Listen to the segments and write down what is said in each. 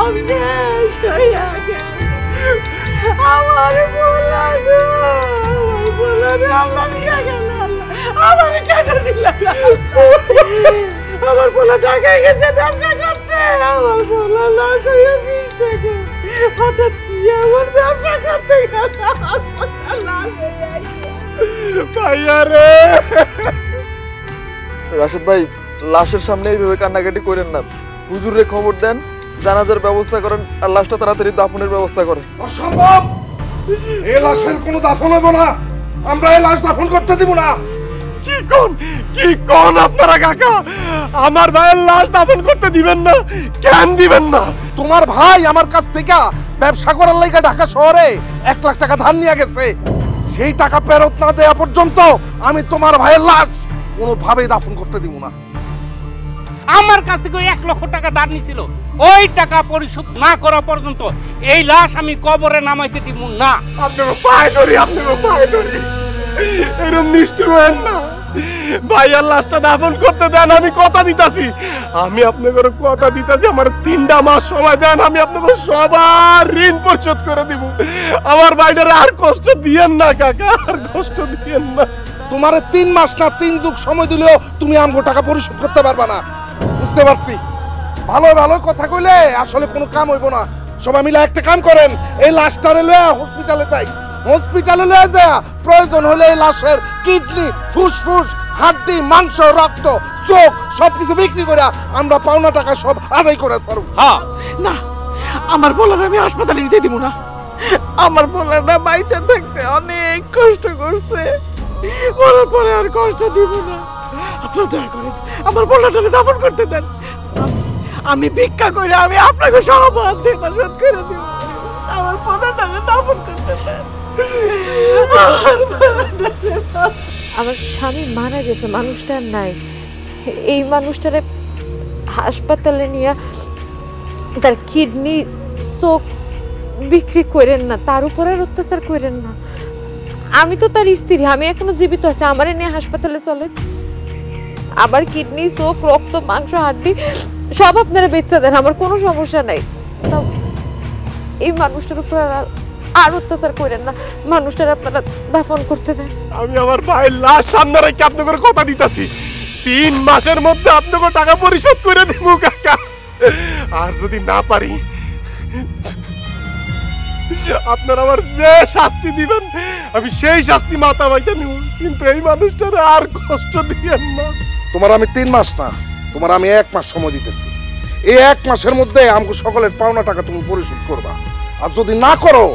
সব শেষ হইয়া গেল। আমার বলা গো, বলা রে আল্লাহ নিয়ে গেল। আমার কেন দিলা? আমার বলা ঢাকায় গেছে ব্যবসা করতে, আমার বলা লাশ হয়ে ফিরছে গো। হঠাৎ কি আমার ব্যবসা করতে গেল, লাশ হয়ে ভাইয়া রে। রাশেদ ভাই, লাশের সামনে এইভাবে কান্নাকাটি করেন না। হুজুরে খবর দেন, জানাজার ব্যবস্থা করেন আর লাশটা তাড়াতাড়ি দাফনের ব্যবস্থা করেন। অসম্ভব, এই লাশের কোনো দাফন হবে না। আমরা এই লাশ দাফন করতে দিব না। কি কোন আপনারা কাকা? আমার ভাইয়ের লাশ দাফন করতে দিবেন না? কেন দিবেন না? তোমার ভাই আমার কাছ থেকে ব্যবসা করার লাগা ঢাকা শহরে 1 লাখ টাকা ধার নিয়ে গেছে। সেই টাকা ফেরত না দেওয়া পর্যন্ত আমি তোমার ভাইয়ের লাশ কোনোভাবেই দাফন করতে দিব না। আমার কাছ থেকে 1 লক্ষ টাকা ধার নিছিল, ওই টাকা পরিশোধ না করা পর্যন্ত এই লাশ আমি কবরে নামাইতে দিব না। আপনাকে পায়ে ধরি, আপনাকে পায়ে ধরি, এরকম নিষ্ঠুর হয়েন না। ভাইয়ার লাশটা দাফন করতে দেন, আমি কথা দিতাছি। আমি আপনাকে কথা দিতাছি, আমার 3টা মাস সময় দেন, আমি আপনাকে সবার ঋণ পরিশোধ করে দিব। আমার ভাইটারে আর কষ্ট দিয়েন না কাকা, আর কষ্ট দিয়েন না। তোমার 3 মাস না 3 যুগ সময় দিলেও তুমি আমগো টাকা পরিশোধ করতে পারবা না। বুঝতে পারছি। ভালো ভালো কথা কইলে আসলে কোনো কাম হইব না। সবাই মিলে একটা কাম করেন, এই লাশটারে লয়ে হসপিটালে যাই। হসপিটালে লয়ে যা প্রয়োজন হলে এই লাশের কিডনি, ফুসফুস, হাড্ডি, মাংস, রক্ত, চোখ সবকিছু বিক্রি করে আমরা পাওনা টাকা সব আদায় করে ছাড়ব। হ্যাঁ, না, আমার বলার আমি হাসপাতালে নিতে দিব না। আমার বলার না বাইচা থাকতে অনেক কষ্ট করছে, বলার পরে আর কষ্ট দিব না। আপনারা দয়া করেন আমার বলাটাকে দাফন করতে দেন। আমি ভিক্ষা করে আমি আপনাকে সব দেনা শোধ করে দিব। আমার বলাটাকে দাফন করতে দেন। আমার স্বামী মারা গেছে, মানুষটা আর নাই। এই মানুষটারে হাসপাতালে নিয়ে তার কিডনি, চোখ বিক্রি করেন না, তার উপর আর অত্যাচার করেন না। আমি তো তার স্ত্রী, আমি এখনো জীবিত আছি, আমারে নিয়ে হাসপাতালে চলেন। আবার কিডনি, চোখ, রক্ত, মাংস, হাড্ডি সব আপনারা বেচা দেন, আমার কোনো সমস্যা নাই। তাও এই মানুষটার উপর আর অত্যাচার করেন না, মানুষটার আপনারা দাফন করতে দেন। আমি আমার ভাইয়ের লাশ সামনে রেখে আপনাকে কথা দিতাছি, 3 মাসের মধ্যে আপনাকে টাকা পরিশোধ করে দিব কাকা। আর যদি না পারি, আপনারা আমার যে শাস্তি দিবেন আমি সেই শাস্তি মাথা বাইতে নিব, কিন্তু এই মানুষটার আর কষ্ট দিয়েন না। তোমার আমি 3 মাস না, তোমার আমি 1 মাস সময় দিতেছি। এই 1 মাসের মধ্যে আমাকে সকলের পাওনা টাকা তুমি পরিশোধ করবা। আর যদি না করো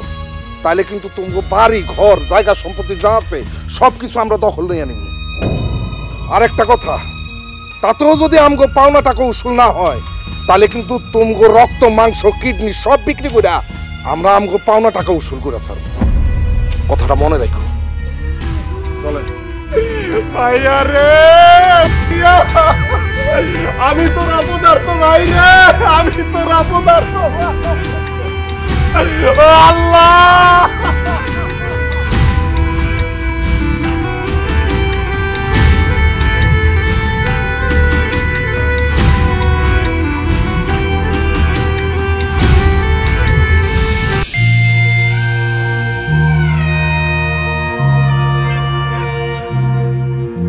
তাহলে কিন্তু তোমাকে বাড়ি, ঘর, জায়গা, সম্পত্তি যা আছে সবকিছু আমরা দখল নিয়ে নিব। আর একটা কথা, তাতেও যদি আমাকে পাওনা টাকা উসুল না হয় তাহলে কিন্তু তোমাকে রক্ত, মাংস, কিডনি সব বিক্রি করে আমরা আমাকে পাওনা টাকা উসুল করে ছাড়ব। কথাটা মনে রাখো। চলেন ভাইয়া রে, আমি তোর আপদার্থ ভাই রে, আমি তোর আপদার্থ। আল্লাহ,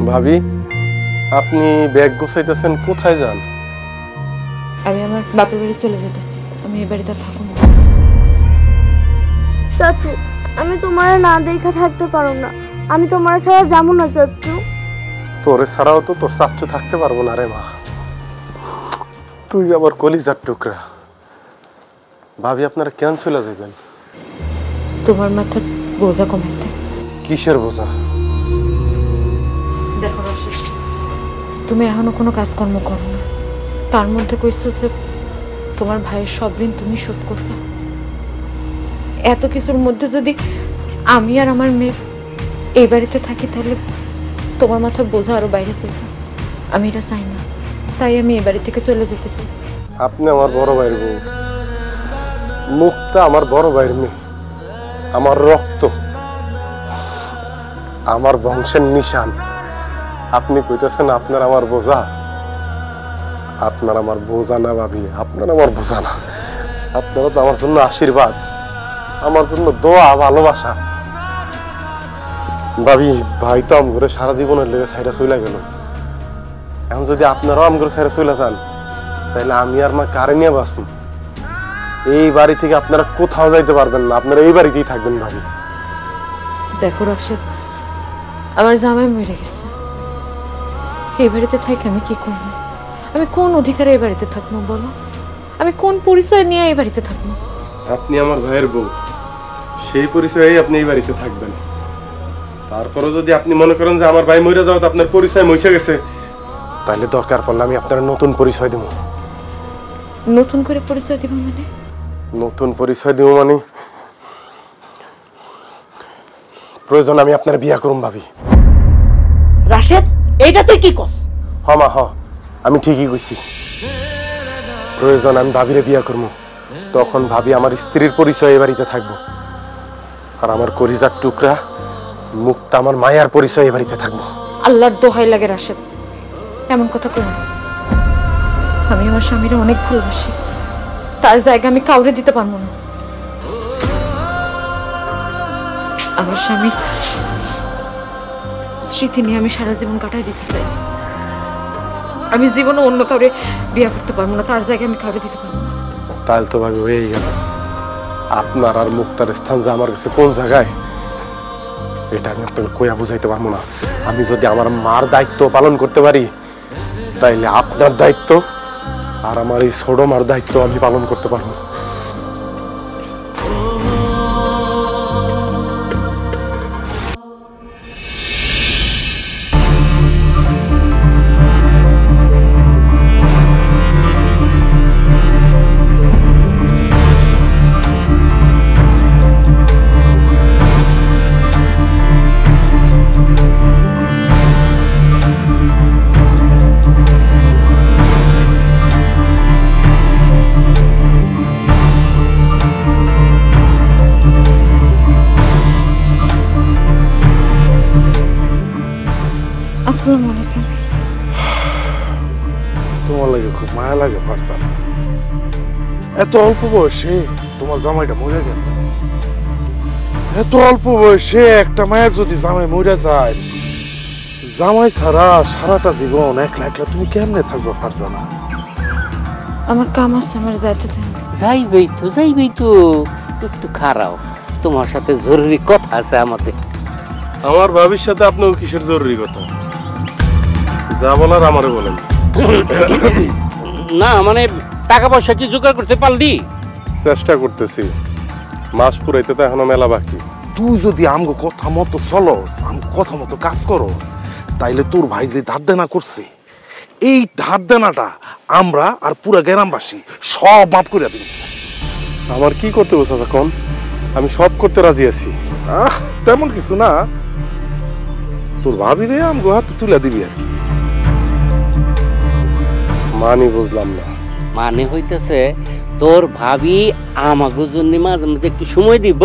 ভাবি, আপনি ব্যাগ গোছাইতেছেন, কোথায় যান? আমি আমার বাপের বাড়ি চলে যেতেছি, আমি এই বাড়িতে আর থাকবো না। চাচু, আমি তোমার না দেখা থাকতে পারো না, আমি তোমার ছাড়া যাবো না চাচু। তোরে ছাড়াও তো তোর চাচ্চু থাকতে পারবো না রে মা, তুই আমার কলিজার টুকরা। ভাবি, আপনারা কেন চলে যাবেন? তোমার মাথার বোঝা কমাইতে। কিসের বোঝা? দেখো রশিদ, তুমি এখনো কোনো কাজকর্ম করো না, তার মধ্যে কইছো যে তোমার ভাইয়ের সব ঋণ তুমি শোধ করবে। এত কিছুর মধ্যে যদি আমি আর আমার মেয়ে এই বাড়িতে থাকি তাহলে তোমার মাথার বোঝা আরো বাইরে যাবে। আমি এটা চাই না, তাই আমি এই বাড়ি থেকে চলে যেতে চাই। আপনি আমার বড় ভাইয়ের বউ, মুক্তা আমার বড় ভাইয়ের মেয়ে, আমার রক্ত, আমার বংশের নিশান। আপনি কইতেছেন আপনার আমার বোঝা? আপনার আমার বোঝা না ভাবি, আপনার আমার বোঝা না, আপনারা তো আমার জন্য আশীর্বাদ, আমার জন্য দোয়া, ভালোবাসা। ভাবি, ভাই তো আম করে সারা জীবনের লেগে ছাইরা চলে গেল। এখন যদি আপনারাও আম করে ছাইরা চলে যান, তাহলে আমি আর মা কারে নিয়ে বাঁচব? এই বাড়ি থেকে আপনারা কোথাও যাইতে পারবেন না, আপনারা এই বাড়িতেই থাকবেন। ভাবি দেখো রাশেদ, আমার জামাই মরে গেছে। এই বাড়িতে থাকি আমি কি করবো? আমি কোন অধিকারে এই বাড়িতে থাকবো বলো? আমি কোন পরিচয় নিয়ে এই বাড়িতে থাকবো? আপনি আমার ভাইয়ের বউ, সেই পরিচয়েই আপনি এই বাড়িতে থাকবেন। তারপরে যদি আপনি মনে করেন যে আমার ভাই মরে যাওয়া আপনার পরিচয় মুছে গেছে, তাহলে দরকার পড়লে আমি আপনার নতুন পরিচয় দেব। নতুন করে পরিচয় দিব মানে? নতুন পরিচয় দেব মানে প্রয়োজন আমি আপনার বিয়া করুম। ভাবি রাশেদ, এইটা তুই কি কস? হ মা, হ, আমি ঠিকই কইছি। প্রয়োজন আমি ভাবিরে বিয়া করবো, তখন ভাবি আমার স্ত্রীর পরিচয় এই বাড়িতে থাকবো, আর আমার কলিজার টুকরা মুক্তা আমার মায়ার পরিচয় এই বাড়িতে থাকবো। আল্লাহর দোহাই লাগে রাশেদ, এমন কথা কই না। আমি আমার স্বামীরে অনেক ভালোবাসি, তার জায়গা আমি কাউরে দিতে পারবো না। আমার স্বামী স্মৃতি নিয়ে আমি সারা জীবন কাটাই দিতে চাই। আমি জীবনে অন্য কাউরে বিয়ে করতে পারবো না, তার জায়গায় আমি কাউরে দিতে পারবো না। তাহলে তো ভাবি হয়েই গেল। আপনার আর মুক্তার স্থান যে আমার কাছে কোন জায়গায়, এটা আমি আপনাকে কইয়া বুঝাইতে পারবো না। আমি যদি আমার মার দায়িত্ব পালন করতে পারি, তাইলে আপনার দায়িত্ব আর আমার এই ছোট মার দায়িত্ব আমি পালন করতে পারবো। আসসালামু আলাইকুম। তোমার লাগে খুব মায়া লাগে ফারজানা। এত অল্প বয়সে তোমার জামাইটা মরে গেল। এত অল্প বয়সে একটা মায়ের যদি জামাই মরে যায়, জামাই ছাড়া সারাটা জীবন একলা একলা তুমি কেমনে থাকবে ফারজানা? আমার কাম আছে, আমার যাইতে দেন। যাইবেই তো একটু খারাও, তোমার সাথে জরুরি কথা আছে আমাদের। আমার ভাবির সাথে আপনার কিসের জরুরি কথা? যা বলার আমারে বলেন। না মানে টাকা পয়সা কি জোগাড় করতে পারলি? চেষ্টা করতেছি, মাস পুরাইতে তো এখনো মেলা বাকি। তুই যদি আমগো কথা মতো চলস, আমগো কথা মতো কাজ করস, তাইলে তোর ভাই যে ধার দেনা করছে, এই ধার দেনাটা আমরা আর পুরা গ্রামবাসী সব মাফ করে দিব। আমার কি করতে বসে এখন? আমি সব করতে রাজি আছি। তেমন কিছু না, তোর ভাবি রে আমগো হাতে তুলে দিবি আর কি। মানি বুঝলাম না। মানে হইতেছে তোর ভাবি আমাগো জন্য মাঝে মাঝে একটু সময় দিব,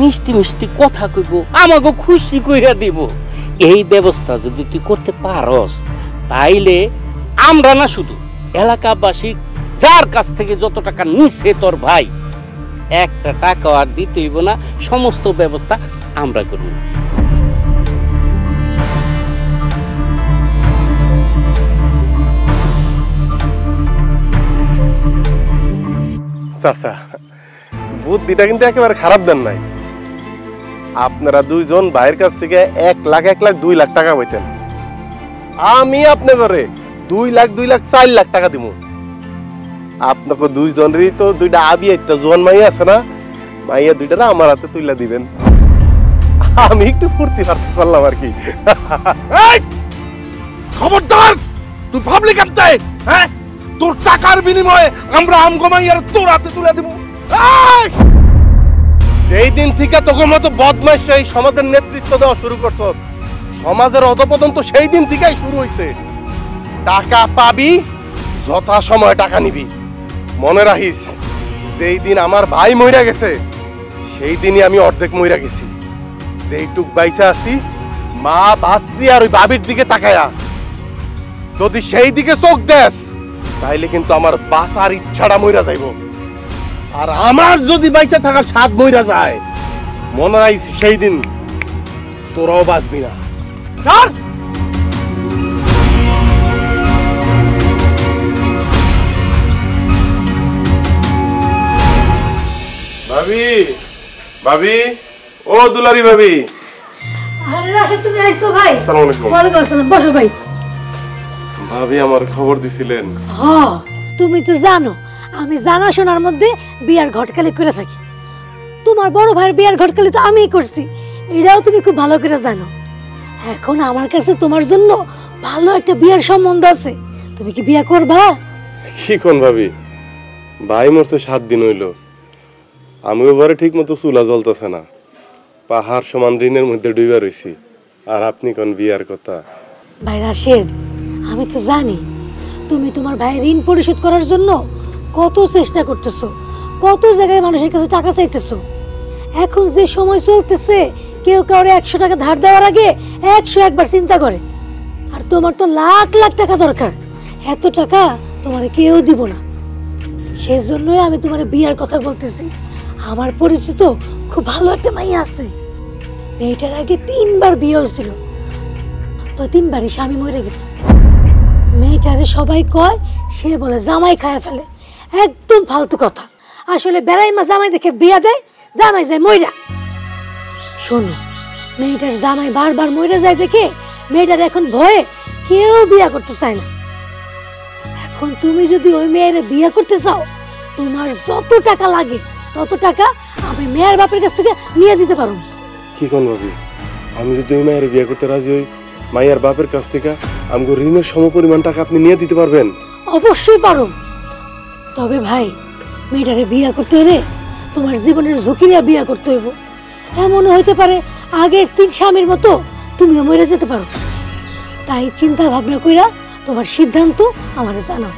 মিষ্টি মিষ্টি কথা কইব, আমাগো খুশি কইরা দিব। এই ব্যবস্থা যদি তুই করতে পারস, তাইলে আমরা না শুধু এলাকাবাসী যার কাছ থেকে যত টাকা নিচ্ছে তোর ভাই, একটা টাকা আর দিতে হইব না, সমস্ত ব্যবস্থা আমরা করব। চাচা, বুদ্ধিটা কিন্তু একেবারে খারাপ দেন নাই। আপনারা দুইজন ভাইয়ের কাছ থেকে 1 লাখ 2 লাখ টাকা পাইতেন, আমি আপনি করে 2 লাখ 4 লাখ টাকা দিব। আপনাকে দুইজনেরই তো দুইটা আবি একটা জোয়ান মাইয়া আছে না, মাইয়া দুইটা আমার হাতে তুইলা দিবেন। আমি একটু ফুর্তি ফার্তি করলাম আর কি। খবরদার, তুই ভাবলি কেমতে? হ্যাঁ, তোর টাকার বিনিময়ে আমরা আমগো মাইয়ার তোর হাতে তুলে দিব। সেই দিন থেকে তোকে মতো বদমাইশ এই সমাজের নেতৃত্ব দেওয়া শুরু করছ। সমাজের অধপতন তো সেই দিন থেকেই শুরু হয়েছে। টাকা পাবি, যথা সময় টাকা নিবি। মনে রাখিস, যেই দিন আমার ভাই মইরা গেছে, সেই দিনই আমি অর্ধেক মইরা গেছি। যেইটুক বাইসা আছি, মা বাস্তি আর ওই বাবির দিকে তাকায়া যদি সেই দিকে চোখ দেস, তাইলে কিন্তু আমার বাঁচার ইচ্ছাটা মইরা যাইব। আর আমার যদি বাইচা থাকার স্বাদ বইরা যায়, মনে হয় সেই দিন তোরাও বাঁচবি না। চল। ভাবি, ভাবি, ও দুলারি ভাবি। আরে রাশেদ, তুমি আইছো ভাই? আসসালামু আলাইকুম। ওয়ালাইকুম আসসালাম, বসো ভাই। ভাবি আমার খবর দিছিলেন? হ্যাঁ, তুমি তো জানো আমি জানাশোনার মধ্যে বিয়ার ঘটকালি করে থাকি। তোমার বড় ভাইয়ের বিয়ার ঘটকালি তো আমিই করছি, এটাও তুমি খুব ভালো করে জানো। এখন আমার কাছে তোমার জন্য ভালো একটা বিয়ার সম্বন্ধ আছে, তুমি কি বিয়া করবা? কি কোন ভাবি, ভাই মরছে 7 দিন হইল, আমিও ঘরে ঠিক মতো চুলা জ্বলতেছে না, পাহাড় সমান ঋণের মধ্যে ডুইবা রইছি, আর আপনি কোন বিয়ার কথা? ভাই রাশেদ, আমি তো জানি তুমি তোমার ভাইয়ের ঋণ পরিশোধ করার জন্য কত চেষ্টা করতেছো, কত জায়গায় মানুষের কাছে টাকা চাইতেছো। এখন যে সময় চলতেছে, কেউ কাউরে 100 টাকা ধার দেওয়ার আগে 101 বার চিন্তা করে। আর তোমার তো লাখ লাখ টাকা দরকার, এত টাকা তোমার কেউ দিব না। সেজন্যই আমি তোমার বিয়ার কথা বলতেছি। আমার পরিচিত খুব ভালো একটা মাইয়া আছে, মেয়েটার আগে 3 বার বিয়ে হয়েছিল, তো 3 বারই স্বামী মরে গেছে। মেয়েটারে সবাই কয় সে বলে জামাই খায় ফেলে, একদম ফালতু কথা। আসলে বেড়াই মা জামাই দেখে বিয়া দেয়, জামাই যায় মইরা। শোনো, মেয়েটার জামাই বারবার মইরা যায় দেখে মেয়েটার এখন ভয়ে কেউ বিয়া করতে চায় না। এখন তুমি যদি ওই মেয়ের বিয়া করতে চাও, তোমার যত টাকা লাগে তত টাকা আমি মেয়ের বাপের কাছ থেকে নিয়ে দিতে পারো। কি কোন ভাবি, আমি যদি ওই মায়ের বিয়ে করতে রাজি হই, মায়ের বাপের কাছ থেকে আমগো ঋণের সমপরিমাণ টাকা আপনি নিয়ে দিতে পারবেন? অবশ্যই পারো, তবে ভাই মেয়েটারে বিয়া করতে হলে তোমার জীবনের ঝুঁকি নিয়ে বিয়া করতে হইব। এমনও হইতে পারে আগের 3 স্বামীর মতো তুমিও মরে যেতে পারো। তাই চিন্তা ভাবনা কইরা তোমার সিদ্ধান্ত আমারে জানাও।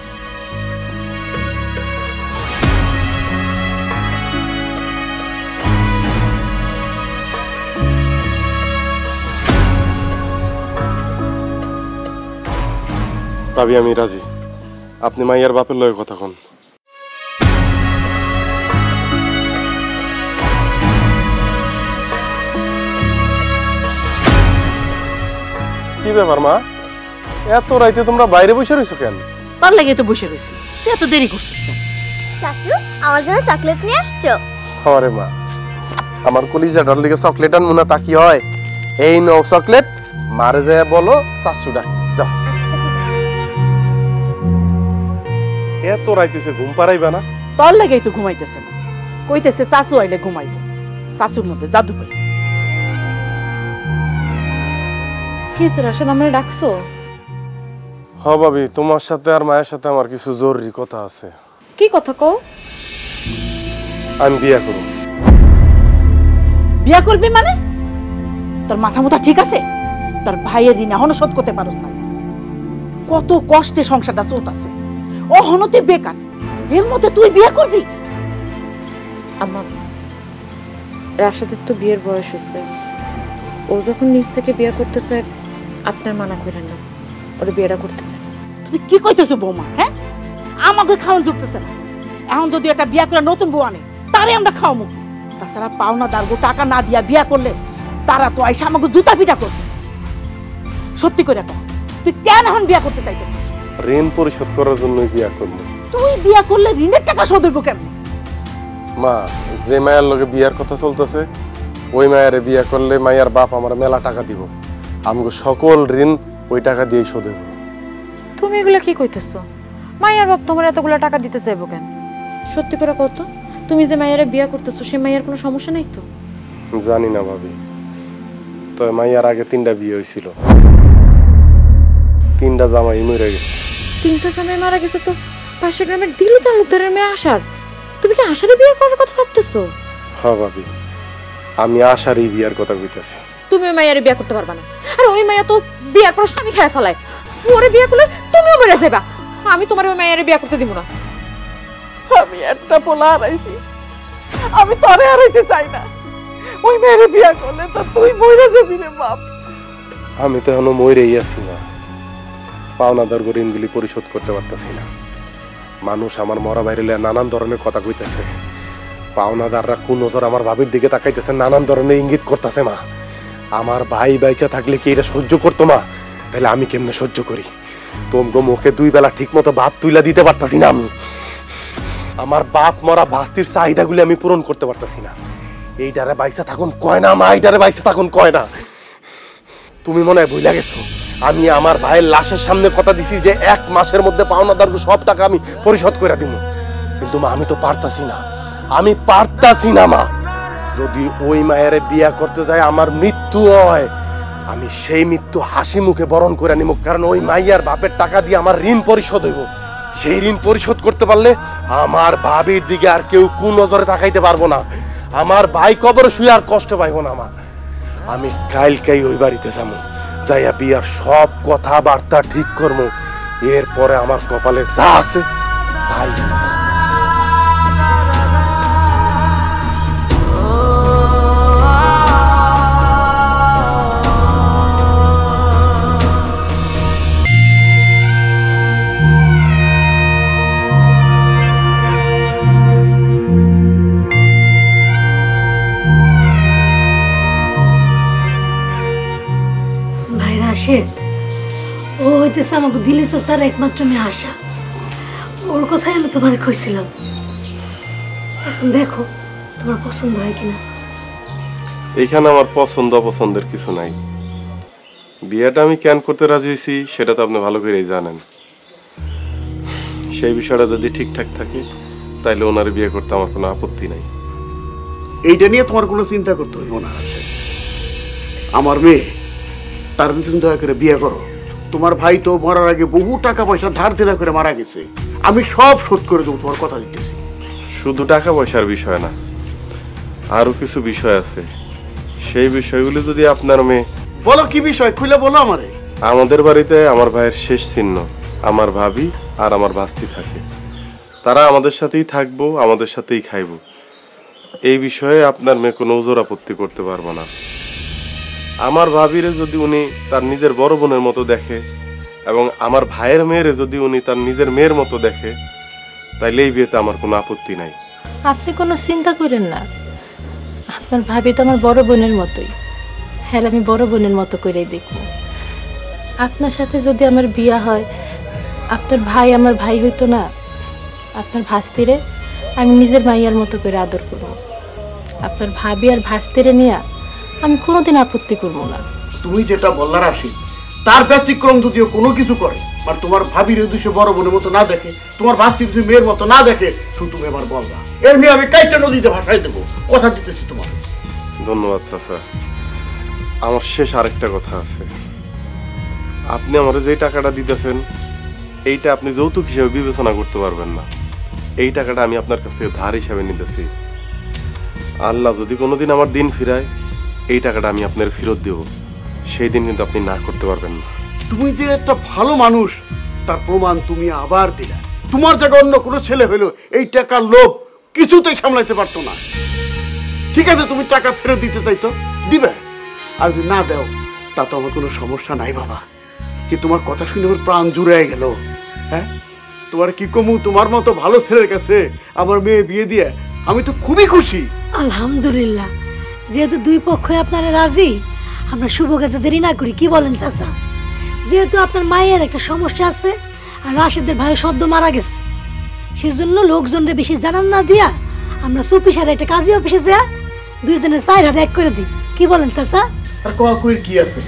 ভাবি আমি রাজি, আপনি মাইয়ার বাপের লগে কথা কন। কি ব্যাপার মা, এত রাইতে তোমরা বাইরে বসে রইছো কেন? তার লাগে তো বসে রইছি, তুই এত দেরি করছিস কেন? চাচু, আমার জন্য চকলেট নিয়ে আসছো? আরে মা, আমার কলিজাটার লিগে চকলেট আনবো না তা কি হয়? এই নাও চকলেট, মারে যায় বলো চাচু ডাক। যাও। এত রাইতেছে ঘুম পারাইবা না? তোর লাগেই তো ঘুমাইতেছে না, কইতেছে চাচু আইলে ঘুমাইবো। চাচুর মধ্যে জাদু পাইছে। কি হয়েছে রাশেদ, আমরা ডাকছো? হ ভাবি, তোমার সাথে আর মায়ের সাথে আমার কিছু জরুরি কথা আছে। কি কথা কও? আমি বিয়া করব। বিয়া করবি মানে? তোর মাথা মুথা ঠিক আছে? তোর ভাইয়ের ঋণ এখনো শোধ করতে পারস না। কত কষ্টে সংসারটা চলতেছে, অহনো তুই বেকার, এর মধ্যে তুই বিয়া করবি? আমার রাশেদের তো বিয়ের বয়স হয়েছে, ও যখন নিজ থেকে বিয়ে করতে চায় আপনার মানা করেন না, ওরা বিয়েটা করতে চায়। তুমি কি কইতেছো বৌমা? হ্যাঁ, আমাকে খাওয়ান জুটতেছে না। এখন যদি একটা বিয়া করে নতুন বউ আনে, তারে আমরা খাওয়াবো। তাছাড়া পাওনা দারগো টাকা না দিয়া বিয়া করলে তারা তো আইসা আমাকে জুতা পিটা করবে। সত্যি করে কও, তুই কেন এখন বিয়া করতে চাইতেছিস? ঋণ পরিশোধ করার জন্যই বিয়া করব। তুই বিয়া করলে ঋণের টাকা শোধ হইব কেমনে? মা, যে মায়ের লগে বিয়ার কথা চলতেছে, ওই মায়ের বিয়া করলে মায়ের বাপ আমার মেলা টাকা দিব, আমগো সকল ঋণ ওই টাকা দিয়েই শোধ হইব। তুমি এগুলা কি কইতেছো? মাইয়ার বাপ তোমার এতগুলো টাকা দিতে চাইবো কেন? সত্যি করে কও তো, তুমি যে মাইয়ারে বিয়ে করতেছো সে মাইয়ার কোনো সমস্যা নাই তো? জানি না ভাবি, তো মাইয়ার আগে 3টা বিয়ে হয়েছিল, 3টা জামাই মরে গেছে। 3টা জামাই মারা গেছে তো পাশের গ্রামের দিলু তালুকদারের মেয়ে আশার। তুমি কি আশারে বিয়ে করার কথা ভাবতেছো? হ্যাঁ ভাবি, আমি আশারই বিয়ার কথা কইতাছি। তুমি ওই মাইয়ারে বিয়ে করতে পারবা না, আর ওই মাইয়া তো বিয়ার পর স্বামী খায় ফেলায়। ওরে বিয়ে করলে তুমিও মরে যাবা। আমি তোমার ওই মাইয়ারে বিয়ে করতে দিব না। আমি একটা পোলা হারাইছি, আমি তোরে হারাইতে চাই না। ওই মেয়েরে বিয়া করলে তো তুই মরে যাবি রে বাপ। আমি তো এখনো মরেই আছি না, পাওনাদার ঋণগুলি পরিশোধ করতে পারতেছি না। মানুষ আমার মরা বাইরে নানান ধরনের কথা কইতেছে, পাওনাদাররা কোন নজর আমার ভাবির দিকে তাকাইতেছে, নানান ধরনের ইঙ্গিত করতেছে। মা, আমার ভাই বাইচা থাকলে কি এটা সহ্য করতো? মা, তাহলে আমি কেমনে সহ্য করি? তোমগো মুখে 2 বেলা ঠিক মতো ভাত তুইলা দিতে পারতাছি না আমি। আমার বাপ মরা ভাস্তির চাহিদাগুলি আমি পূরণ করতে পারতাছি না। এইটারে বাইসা থাকুন কয় না মা, এইটারে বাইসা থাকুন কয় না। তুমি মনে হয় ভুলে গেছো আমি আমার ভাইয়ের লাশের সামনে কথা দিছি যে 1 মাসের মধ্যে পাওনাদারকে সব টাকা আমি পরিশোধ করে দিব। কিন্তু মা, আমি তো পারতাছি না, আমি পারতাছি না মা। যদি ওই মায়ের বিয়া করতে যায় আমার মৃত্যু হয়, আমি সেই মৃত্যু হাসি মুখে বরণ করে নিব, কারণ ওই মাইয়ার বাপের টাকা দিয়ে আমার ঋণ পরিশোধ হইব। সেই ঋণ পরিশোধ করতে পারলে আমার ভাবির দিকে আর কেউ কোন নজরে তাকাইতে পারবো না। আমার ভাই কবর শুয়ে আর কষ্ট পাইব না মা। আমি কালকেই ওই বাড়িতে যাবো, যাইয়া বিয়ার সব কথাবার্তা ঠিক করবো। এরপরে আমার কপালে যা আছে তাই। রাশেদ, ও হইতেছে আমাকে দিলি স্যার একমাত্র মেয়ে আশা। ওর কথাই আমি তোমার কইছিলাম। এখন দেখো তোমার পছন্দ হয় কিনা। এইখানে আমার পছন্দ অপছন্দের কিছু নাই। বিয়েটা আমি কেন করতে রাজি হয়েছি সেটা তো আপনি ভালো করেই জানেন। সেই বিষয়টা যদি ঠিকঠাক থাকে তাইলে ওনার বিয়ে করতে আমার কোনো আপত্তি নাই। এইটা নিয়ে তোমার কোনো চিন্তা করতে হইব না রাশেদ। আমার মেয়ে, তার তুমি দয়া করে বিয়ে করো। তোমার ভাই তো মরার আগে বহু টাকা পয়সা ধার দেনা করে মারা গেছে, আমি সব শোধ করে দেবো, তোমার কথা দিতেছি। শুধু টাকা পয়সার বিষয় না, আরো কিছু বিষয় আছে। সেই বিষয়গুলো যদি আপনার মেয়ে। বলো কি বিষয়, খুলে বলো আমারে। আমাদের বাড়িতে আমার ভাইয়ের শেষ চিহ্ন আমার ভাবি আর আমার ভাস্তি থাকে। তারা আমাদের সাথেই থাকবো, আমাদের সাথেই খাইবো। এই বিষয়ে আপনার মেয়ে কোনো ওজোর আপত্তি করতে পারবো না। আমার ভাবিরে যদি উনি তার নিজের বড় বোনের মতো দেখে এবং আমার ভাইয়ের মেয়েরে যদি উনি তার নিজের মেয়ের মতো দেখে, তাইলে এই বিয়েতে আমার কোনো আপত্তি নাই। আপনি কোনো চিন্তা করেন না, আপনার ভাবি তো আমার বড় বোনের মতোই। হ্যাঁ, আমি বড় বোনের মতো করেই দেখব। আপনার সাথে যদি আমার বিয়া হয়, আপনার ভাই আমার ভাই হইতো না। আপনার ভাস্তিরে আমি নিজের মাইয়ার মতো করে আদর করব। আপনার ভাবি আর ভাস্তিরে নিয়ে আমি কোনোদিন আপত্তি করবো না। তুমি যেটা বললার আসি, তার ব্যতিক্রম যদিও কোনো কিছু করে আর তোমার ভাবির উদ্দেশ্যে বড় বোনের মতো না দেখে, তোমার ভাস্তির যদি মেয়ের মতো না দেখে, শুধু তুমি এবার বলবা, এই মেয়ে আমি কাইটা নদীতে ভাসাই দেবো, কথা দিতেছি তোমার। ধন্যবাদ চাচা। আমার শেষ আরেকটা কথা আছে। আপনি আমার যে টাকাটা দিতেছেন, এইটা আপনি যৌতুক হিসেবে বিবেচনা করতে পারবেন না। এই টাকাটা আমি আপনার কাছ থেকে ধার হিসাবে নিতেছি। আল্লাহ যদি কোনোদিন আমার দিন ফিরায়, এই টাকাটা আমি আপনার ফেরত দেব। সেই দিন কিন্তু আপনি না করতে পারবেন না। তুমি যে একটা ভালো মানুষ তার প্রমাণ তুমি আবার দিলা। তোমার জায়গায় অন্য কোনো ছেলে হইলো এই টাকার লোভ কিছুতেই সামলাইতে পারতো না। ঠিক আছে, তুমি টাকা ফেরত দিতে চাইতো, দিবে। আর যদি না দাও তা তো আমার কোনো সমস্যা নাই বাবা। কি তোমার কথা শুনে আমার প্রাণ জুড়ে গেল। হ্যাঁ, তোমার কি কমু, তোমার মতো ভালো ছেলের কাছে আমার মেয়ে বিয়ে দিয়ে আমি তো খুবই খুশি। আলহামদুলিল্লাহ, যেহেতু দুই পক্ষই আপনারা রাজি, আমরা শুভ কাজে দেরি না করি। কি বলেন চাচা? যেহেতু আপনার মায়ের একটা সমস্যা আছে আর রাশেদের ভাই সদ্য মারা গেছে, সেজন্য লোকজনরে বেশি জানান না দিয়া আমরা চুপিসারে একটা কাজী অফিসে যা দুইজনের 4 হাত এক করে দিই। কি বলেন চাচা? আর কয়ের কি আছে,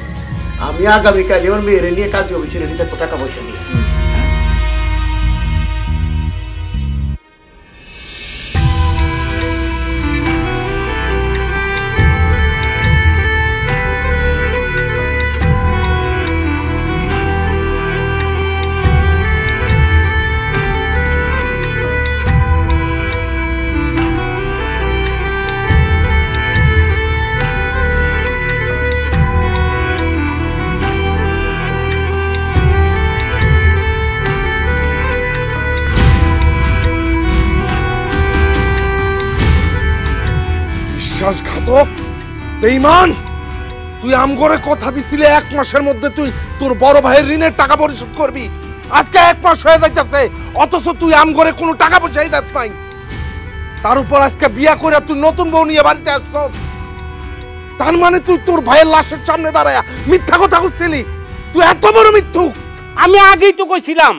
আমি আগামীকাল আমার মেয়ের নিয়ে কাজী অফিসে রেডি থাকবো টাকা পয়সা নিয়ে। বিশ্বাসঘাতক, বেঈমান! তুই আমগরে কথা দিছিলি 1 মাসের মধ্যে তুই তোর বড় ভাইয়ের ঋণের টাকা পরিশোধ করবি। আজকে 1 মাস হয়ে যাইতেছে, অথচ তুই আমগরে কোনো টাকা পয়সাই দাস নাই। তার উপর আজকে বিয়া করে তুই নতুন বউ নিয়ে বাড়িতে আসছস। তার মানে তুই তোর ভাইয়ের লাশের সামনে দাঁড়ায়া মিথ্যা কথা বলছিলি? তুই এত বড় মিথ্যুক! আমি আগেই তো কইছিলাম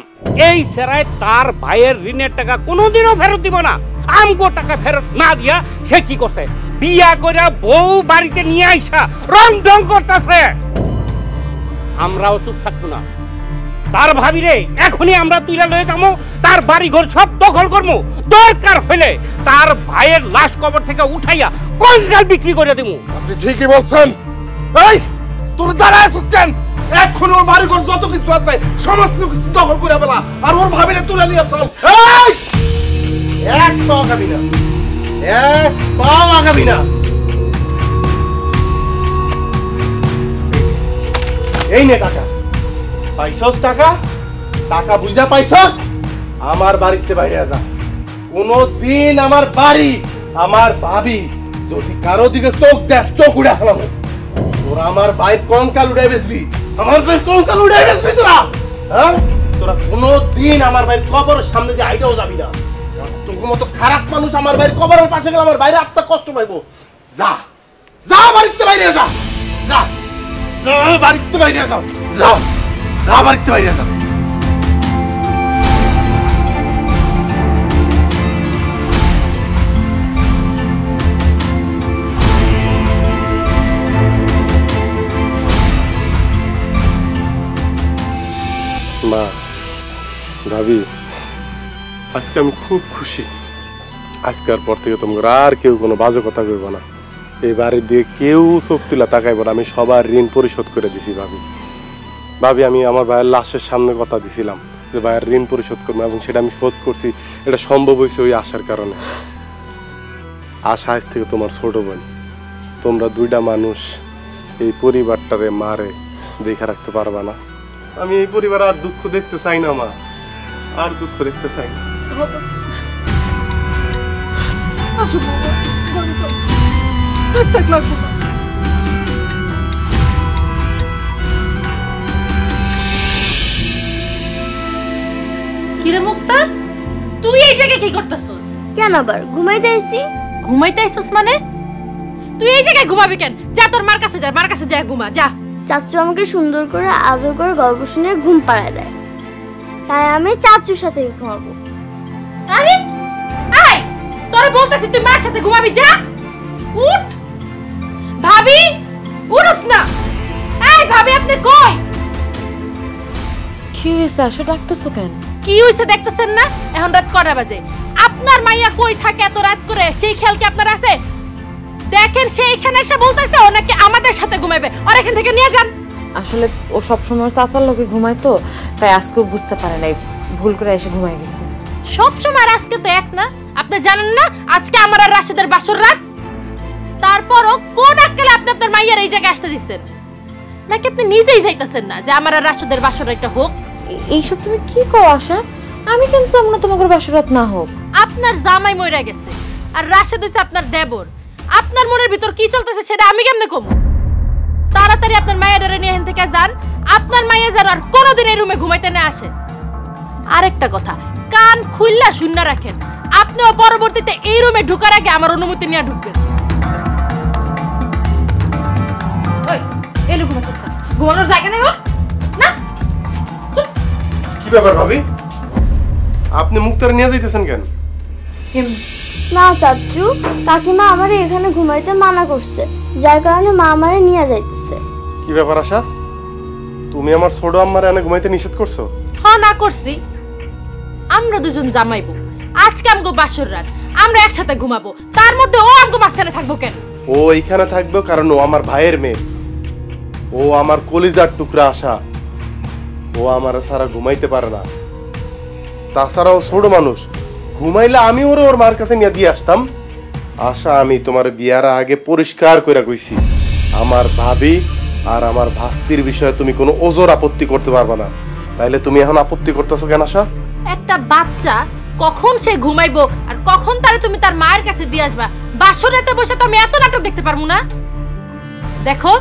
এই সেরায় তার ভাইয়ের ঋণের টাকা কোনোদিনও ফেরত দিব না। আমগো টাকা ফেরত না দিয়া সে কি করছে, বিয়া করে বউ বাড়িতে নিয়ে আইসা রং ঢং করতেছে। আমরাও চুপ থাকবো না। তার ভাবি রে এখনই আমরা তুইলা লয়ে যাবো, তার বাড়ি ঘর সব দখল করবো, দরকার হইলে তার ভাইয়ের লাশ কবর থেকে উঠাইয়া কঙ্কাল বিক্রি করে দেবো। আপনি ঠিকই বলছেন। এই তোর দাঁড়ায় আসছিস কেন? এখন ওর বাড়ি ঘর যত কিছু আছে সমস্ত কিছু দখল করে ফেলা, আর ওর ভাবিরে তুলে নিয়ে চল। এই এক পাও আগাবি না, এক পাও আগাবি না। এই নে টাকা, পাইছস টাকা? টাকা বুঝা পাইছস? আমার বাড়িতে বাইরে যা। কোনদিন আমার বাড়ি, আমার ভাবি যদি কারো দিকে চোখ দেখ, চোখ উড়ে ফেলাম। তোরা আমার বাইর কঙ্কাল উড়ে বেসবি, আমার বাইর কঙ্কাল উড়ে বেসবি তোরা। হ্যাঁ, তোরা কোনদিন আমার বাইর কবরের সামনে দিয়ে আইটাও যাবি না। তোর মতো খারাপ মানুষ আমার বাইর কবরের পাশে গেলে আমার বাইরে আত্মা কষ্ট পাইবো। যা যা বাড়িতে বাইরে যা, যা যা বাড়িতে বাইরে যাও, যাও যা বাড়িতে বাইরে যাও। মা, ভাবি, আজকে আমি খুব খুশি। আজকের পর থেকে তোমরা আর কেউ কোনো বাজে কথা কইব না। এই বাড়ির দিয়ে কেউ চোখ তুলা তাকাইব না। আমি সবার ঋণ পরিশোধ করে দিছি ভাবি। ভাবি, আমি আমার ভাইয়ের লাশের সামনে কথা দিছিলাম যে ভাইয়ের ঋণ পরিশোধ করবো, এবং সেটা আমি শোধ করছি। এটা সম্ভব হয়েছে ওই আশার কারণে। আশা আজ থেকে তোমার ছোট বোন। তোমরা দুইটা মানুষ এই পরিবারটারে মারে দেখে রাখতে পারবা না। আমি এই পরিবার আর দুঃখ দেখতে চাই না মা, আর দুঃখ দেখতে চাই না। কিরে মুক্তা, তুই এই জায়গায় কি করতেছস? কেন আবার ঘুমাইতে আইছি? ঘুমাইতে আইছস মানে? তুই এই জায়গায় ঘুমাবি কেন? যা তোর মার কাছে যা, মার কাছে যা ঘুমা যা। চাচু আমাকে সুন্দর করে আদর করে গল্প শুনে ঘুম পাড়ায় দেয়, তাই আমি চাচুর সাথে ঘুমাবো। আরে আয়, তোরে বলতেছি তুই মার সাথে ঘুমাবি, যা উঠ। ভাবি উঠস না। এই ভাবি, আপনি কই? কি হয়েছে? আসো ডাকতেছো কেন? কি হইছে দেখতেছেন না? এখন রাত কটা বাজে? আপনার মাইয়া কই থাকে এত রাত করে, সেই খেয়াল কি আপনার আছে? দেখেন সে এখানে এসে বলতেছে ও নাকি আমাদের সাথে ঘুমাবে, আর এখান থেকে নিয়ে যান। আসলে ও সবসময় চাচার লোকে ঘুমায় তো, তাই আজকেও বুঝতে পারে নাই, ভুল করে এসে ঘুমায় গেছে। সবসময় আর আজকে তো এক না। আপনি জানেন না আজকে আমার আর রাশেদের বাসর রাত? তারপরও কোন আক্কেলে আপনি আপনার মাইয়ার এই জায়গায় আসতে দিচ্ছেন? নাকি আপনি নিজেই চাইতেছেন না যে আমার আর রাশেদের বাসর একটা হোক? এইসব তুমি কি কও আশা? আমি কেন চাই না তোমাদের বাসর রাত না হোক? আপনার জামাই মইরা গেছে, আর রাশেদ হইছে আপনার দেবর। আপনার মনের ভিতর কি চলতেছে সেটা আমি কেমনে কমু? তাড়াতাড়ি আপনার মায়ের নিয়ে এখান থেকে যান। আপনার মাইয়া যেন আর কোনোদিন এই রুমে ঘুমাইতে না আসে। আরেকটা কথা, কান খুললা শুননা রাখেন, আপনিও পরবর্তীতে এই রুমে ঢোকার আগে আমার অনুমতি নিয়ে ঢুকবেন। ওই এলো ঘুমাচ্ছিস না? ঘুমানোর জায়গা নেই ওর না? কি ব্যাপার ভাবি, আপনি মুক্তার নিয়ে যাইতেছেন কেন? না চাচু, কাকিমা আমারে এখানে ঘুমাইতে মানা করছে, যার কারণে মা আমারে নিয়ে যাইতেছে। কি ব্যাপার আশা, তুমি আমার ছোট আম্মারে এনে ঘুমাইতে নিষেধ করছো? হ্যাঁ না করছি। আমরা দুজন জামাইবো, আজকে আমগো বাসর রাত, আমরা একসাথে ঘুমাবো, তার মধ্যে ও আমগো মাঝখানে থাকবো কেন? ও এইখানে থাকবে কারণ ও আমার ভাইয়ের মেয়ে, ও আমার কলিজার টুকরা আশা। ও আমার সারা ঘুমাইতে পারে না। তাছাড়াও ছোট মানুষ, ঘুমাইলে আমি ওরে ওর মার কাছে নিয়ে দিয়ে আসতাম। আশা, আমি তোমার বিয়ার আগে পরিষ্কার করে কইছি, আমার ভাবি আর আমার ভাস্তির বিষয়ে তুমি কোনো ওজোর আপত্তি করতে পারবে না। তাইলে তুমি এখন আপত্তি করতেছো কেন আশা? একটা বাচ্চা কখন সে ঘুমাইবো আর কখন তারে তুমি তার মায়ের কাছে দিয়ে আসবা, বাসর রাতে বসে তো আমি এত নাটক দেখতে পারবো না। দেখো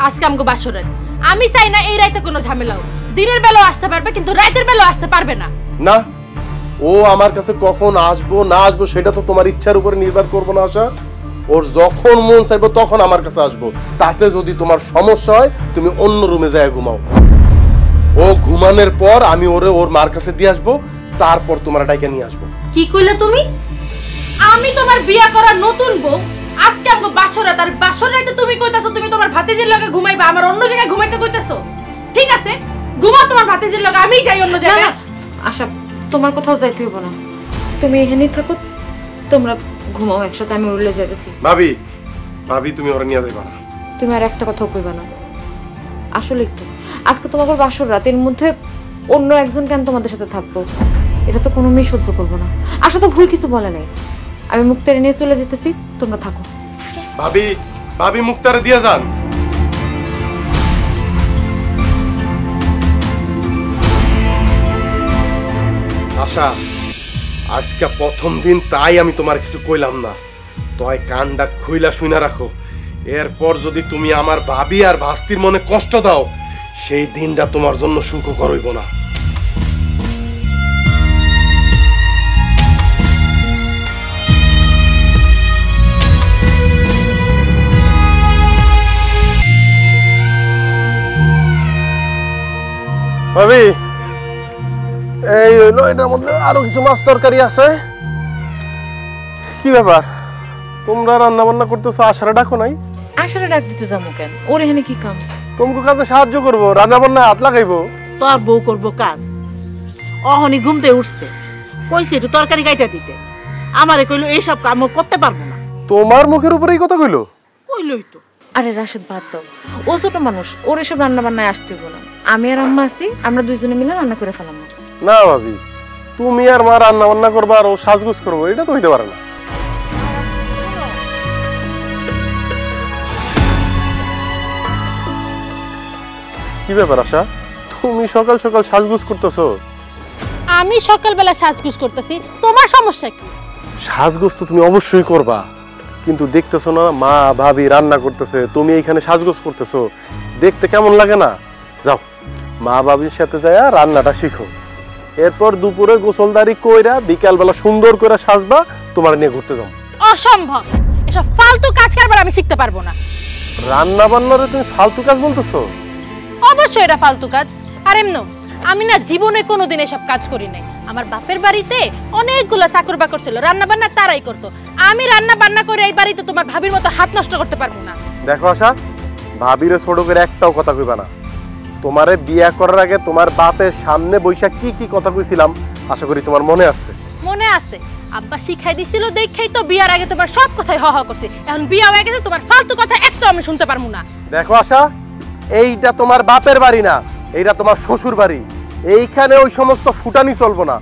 আজকে আমগো বাসর রাত, আমি চাই না এই রাতে কোনো ঝামেলা হোক। দিনের বেলাও আসতে পারবে কিন্তু রাতের বেলাও আসতে পারবে না। না, ও আমার কাছে কখন আসবো না আসবো সেটা তো তোমার ইচ্ছার উপরে নির্ভর করবো না আশা। ওর যখন মন চাইবো তখন আমার কাছে আসবো। তাতে যদি তোমার সমস্যা হয় তুমি অন্য রুমে যায় ঘুমাও। ও ঘুমানোর পর আমি ওর মার কাছে দিয়ে আসবো, তারপর তোমার ডাইকে নিয়ে আসবো। কি কইলে তুমি? আমি তোমার বিয়া করা নতুন বউ, আজকে আমগো বাসরাত, আর বাসরাতে তুমি কইতাছো তুমি তোমার ভাতিজির লগে ঘুমাইবা, আমার অন্য জায়গায় ঘুমাইতে কইতাছো? ঠিক আছে, ঘুমাও তোমার ভাতিজির লগে, আমি যাই অন্য জায়গায়। আশা, তোমার কোথাও যাইতে হইব না, তুমি এখানেই থাকো, তোমরা ঘুমাও একসাথে, আমি উড়লে যাইতেছি। ভাবি ভাবি তুমি ওরা নিয়ে যাইবা না। তুমি আর একটা কথাও কইবা না। আসলে তো আজকে তোমাদের বাসর রাত, এর মধ্যে অন্য একজন কেন তোমাদের সাথে থাকবো? এটা তো কোনো মেয়ে সহ্য করবো না। আশা তো ভুল কিছু বলে নাই, আমি মুক্তারে নিয়ে চলে যেতেছি, তোমরা থাকো। ভাবি ভাবি মুক্তারে দিয়ে যান। আশা, আজকে প্রথম দিন তাই আমি তোমার কিছু কইলাম না, তাই কানটা খুইলা শুইনা রাখো। এরপর যদি তুমি আমার ভাবি আর ভাস্তির মনে কষ্ট দাও, সেই দিনটা তোমার জন্য সুখকর হইব না। ভাবি এই হইলো, এটার মধ্যে আরো কিছু মাছ তরকারি আছে। কি ব্যাপার, তোমরা রান্না বান্না করতেছো, আশারে ডাকো নাই? আশারে ডাক দিতে যাবো কেন? ওর এখানে কি কাম? তোমাকে কাজে সাহায্য করবো, রান্না বান্না হাত লাগাইবো। তোর বউ করবো কাজ, অহনি ঘুমতে উঠছে, কইছে একটু তরকারি কাইটা দিতে, আমারে কইলো এইসব কাম করতে পারবো না। তোমার মুখের উপরে এই কথা কইলো? কইলই তো। আরে রাশেদ, বাদ দাও, ও ছোট মানুষ, ওর এসব রান্না বান্নায় আসতে হইব না। আমি আর আম্মা আছি, আমরা দুইজনে মিলে রান্না করে ফেলাম। না ভাবি, তুমি আর মা রান্না বান্না করবা আর ও সাজগুজ করবো, এটা তো হইতে পারে না। কি ব্যাপার আশা, তুমি সকাল সকাল সাজগুজ করতেছো? আমি সকালবেলা সাজগুজ করতেছি, তোমার সমস্যা কি? সাজগুজ তো তুমি অবশ্যই করবা, কিন্তু দেখতেছো না মা ভাবি রান্না করতেছে, তুমি এইখানে সাজগুজ করতেছো, দেখতে কেমন লাগে না? যাও মা ভাবির সাথে যায়া রান্নাটা শিখো, এরপর দুপুরে গোসলদারি কইরা বিকালবেলা সুন্দর করে সাজবা, তোমার নিয়ে ঘুরতে যাও। অসম্ভব, এসব ফালতু কাজ কারবার আমি শিখতে পারবো না। রান্না বান্নারে তুমি ফালতু কাজ বলতেছো? অবশ্যই এটা ফালতু কাজ। আর এমনো আমি না জীবনে কোনোদিন এসব কাজ করি নাই। আমার বাপের বাড়িতে অনেকগুলো চাকর বাকর ছিল, রান্না বান্না তারাই করতো। আমি রান্না বান্না করে এই বাড়িতে তোমার ভাবির মতো হাত নষ্ট করতে পারবো না। দেখো আশা, ভাবিরে ছোট করে একটাও কথা কইবা না। তোমারে বিয়া করার আগে তোমার বাপের সামনে বৈশা কি কি কথা কইছিলাম আশা করি তোমার মনে আছে। মনে আছে, আব্বা শিখাই দিছিল, দেখাই তো বিয়ার আগে তোমার সব কথাই হ হ করছে। এখন বিয়া হয়ে গেছে, তোমার ফালতু কথা একটাও আমি শুনতে পারবো না। দেখো আশা, এইটা তোমার বাপের বাড়ি না, এইটা তোমার শ্বশুর বাড়ি। এইখানে ওই সমস্ত ফুটানি চলবো না।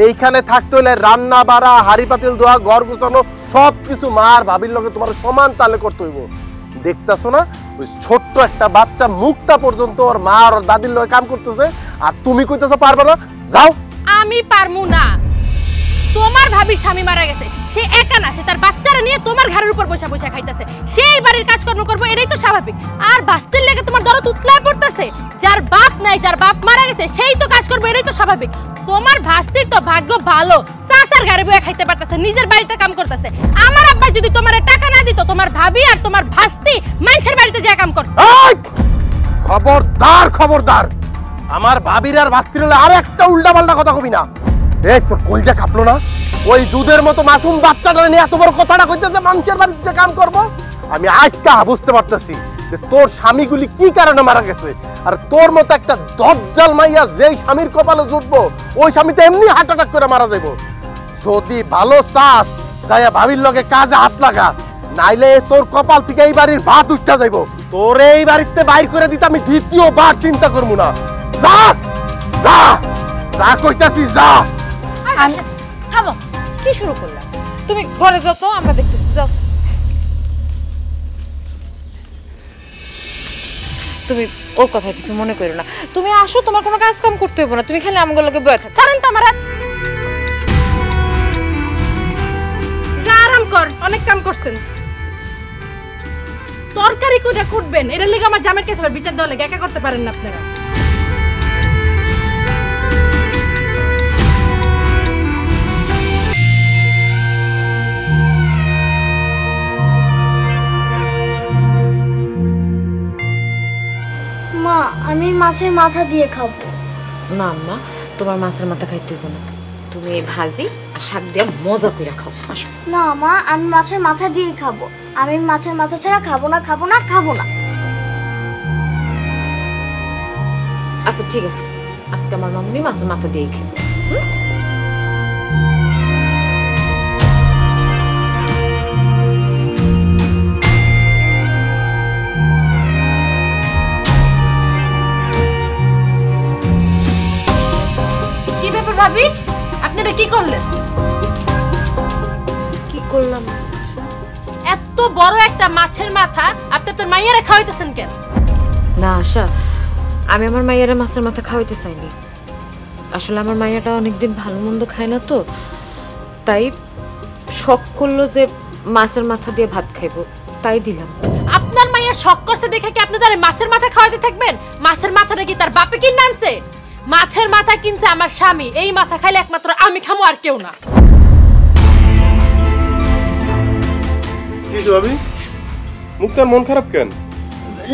এইখানে থাকতে হলে রান্না বাড়া, হাড়ি পাতিল ধোয়া, ঘর গুছানো সবকিছু মার ভাবির লগে তোমার সমান তালে করতে হইব। দেখতেছো না ওই ছোট্ট একটা বাচ্চা মুখটা পর্যন্ত ওর মা আর দাদির লগে কাম করতেছে, আর তুমি কইতেছো পারবে না? যাও। আমি পারমু না। তোমার ভাবির স্বামী মারা গেছে, সে একা না, সে তার বাচ্চারা নিয়ে তোমার ঘরের উপর বসে বসে খাইতেছে। সেই বাড়ির কাজকর্ম করবো, এটাই তো স্বাভাবিক। আর বাস্তির লেগে তোমার দরদ উতলায় পড়তেছে। যার বাপ নাই, যার বাপ মারা গেছে, সেই তো কাজ করবো, এটাই তো স্বাভাবিক। তোমার ভাস্তির তো ভাগ্য ভালো, চাচার ঘরে বসে খাইতে পারতেছে, নিজের বাড়িতে কাম করতেছে। আমার আব্বা যদি তোমার টাকা না দিত, তোমার ভাবি আর তোমার ভাস্তি মানুষের বাড়িতে যা কাম করত। খবরদার খবরদার, আমার ভাবির আর ভাস্তির হলে আর একটা উল্টা পাল্টা কথা কবি না। এই তোর কলটা কাঁপলো না? ওই দুধের মতো মাসুম বাচ্চাটা নিয়ে এত বড় কথাটা কইতেছে মানুষের বাড়িতে কাম করব। আমি আজকে বুঝতে পারতেছি যে তোর স্বামীগুলি কি কারণে মারা গেছে। আর তোর মতো একটা দজ্জাল মাইয়া যেই স্বামীর কপালে জুটবো, ওই স্বামীতে এমনি হার্ট অ্যাটাক করে মারা যাইব। যদি ভালো চাস যাইয়া ভাবির লগে কাজে হাত লাগা, নাইলে তোর কপাল থেকে এই বাড়ির ভাত উঠতে যাইব। তোর এই বাড়িতে বাইর করে দিতে আমি দ্বিতীয়বার চিন্তা করবো না। যা যা যা কইতাছি, যা। থামো, কি শুরু করলা? তুমি ঘরে যাও তো, আমরা দেখতেছি, যাও। তুমি ওর কথা কিছু মনে করো না, তুমি আসো, তোমার কোনো কাজ কাম করতে হইব না, তুমি খালি আমগুলো লোকে বয়ে থাক। ছাড়েন তো আমার হাত। যা আরাম কর, অনেক কাম করছেন। তরকারি কোটা কুটবেন, এর লেগে আমার জামের কাছে বিচার দেওয়া লাগে, একা করতে পারেন না আপনারা। মাছের মাথা দিয়ে খাবো। না আম্মা, তোমার মাছের মাথা খাইতে হইব না, তুমি এই ভাজি আর শাক দিয়ে মজা করে খাও। আসো। না মা, আমি মাছের মাথা দিয়েই খাবো। আমি মাছের মাথা ছাড়া খাবো না, খাবো না, খাবো না। আচ্ছা ঠিক আছে, আজকে আমার মামুনি মাছের মাথা দিয়েই খাবে। কি ব্যাপার ভাবি, আপনারা কি করলেন? কি করলাম? এত বড় একটা মাছের মাথা আপনি আপনার মাইয়ারে খাওয়াইতেছেন কেন? না আশা, আমি আমার মাইয়ারে মাছের মাথা খাওয়াইতে চাইনি। আসলে আমার মাইয়াটা অনেকদিন ভালো মন্দ খায় না, তো তাই শখ করলো যে মাছের মাথা দিয়ে ভাত খাইবো, তাই দিলাম। আপনার মাইয়া শখ করছে দেখে কি আপনি তার মাছের মাথা খাওয়াইতে থাকবেন? মাছের মাথাটা কি তার বাপে কিনে আনছে? মাছের মাথা কিনছে আমার স্বামী। এই মাথা খাইলে একমাত্র আমি খামো, আর কেউ না। কিছু ভাবি, মুক্তার মন খারাপ কেন?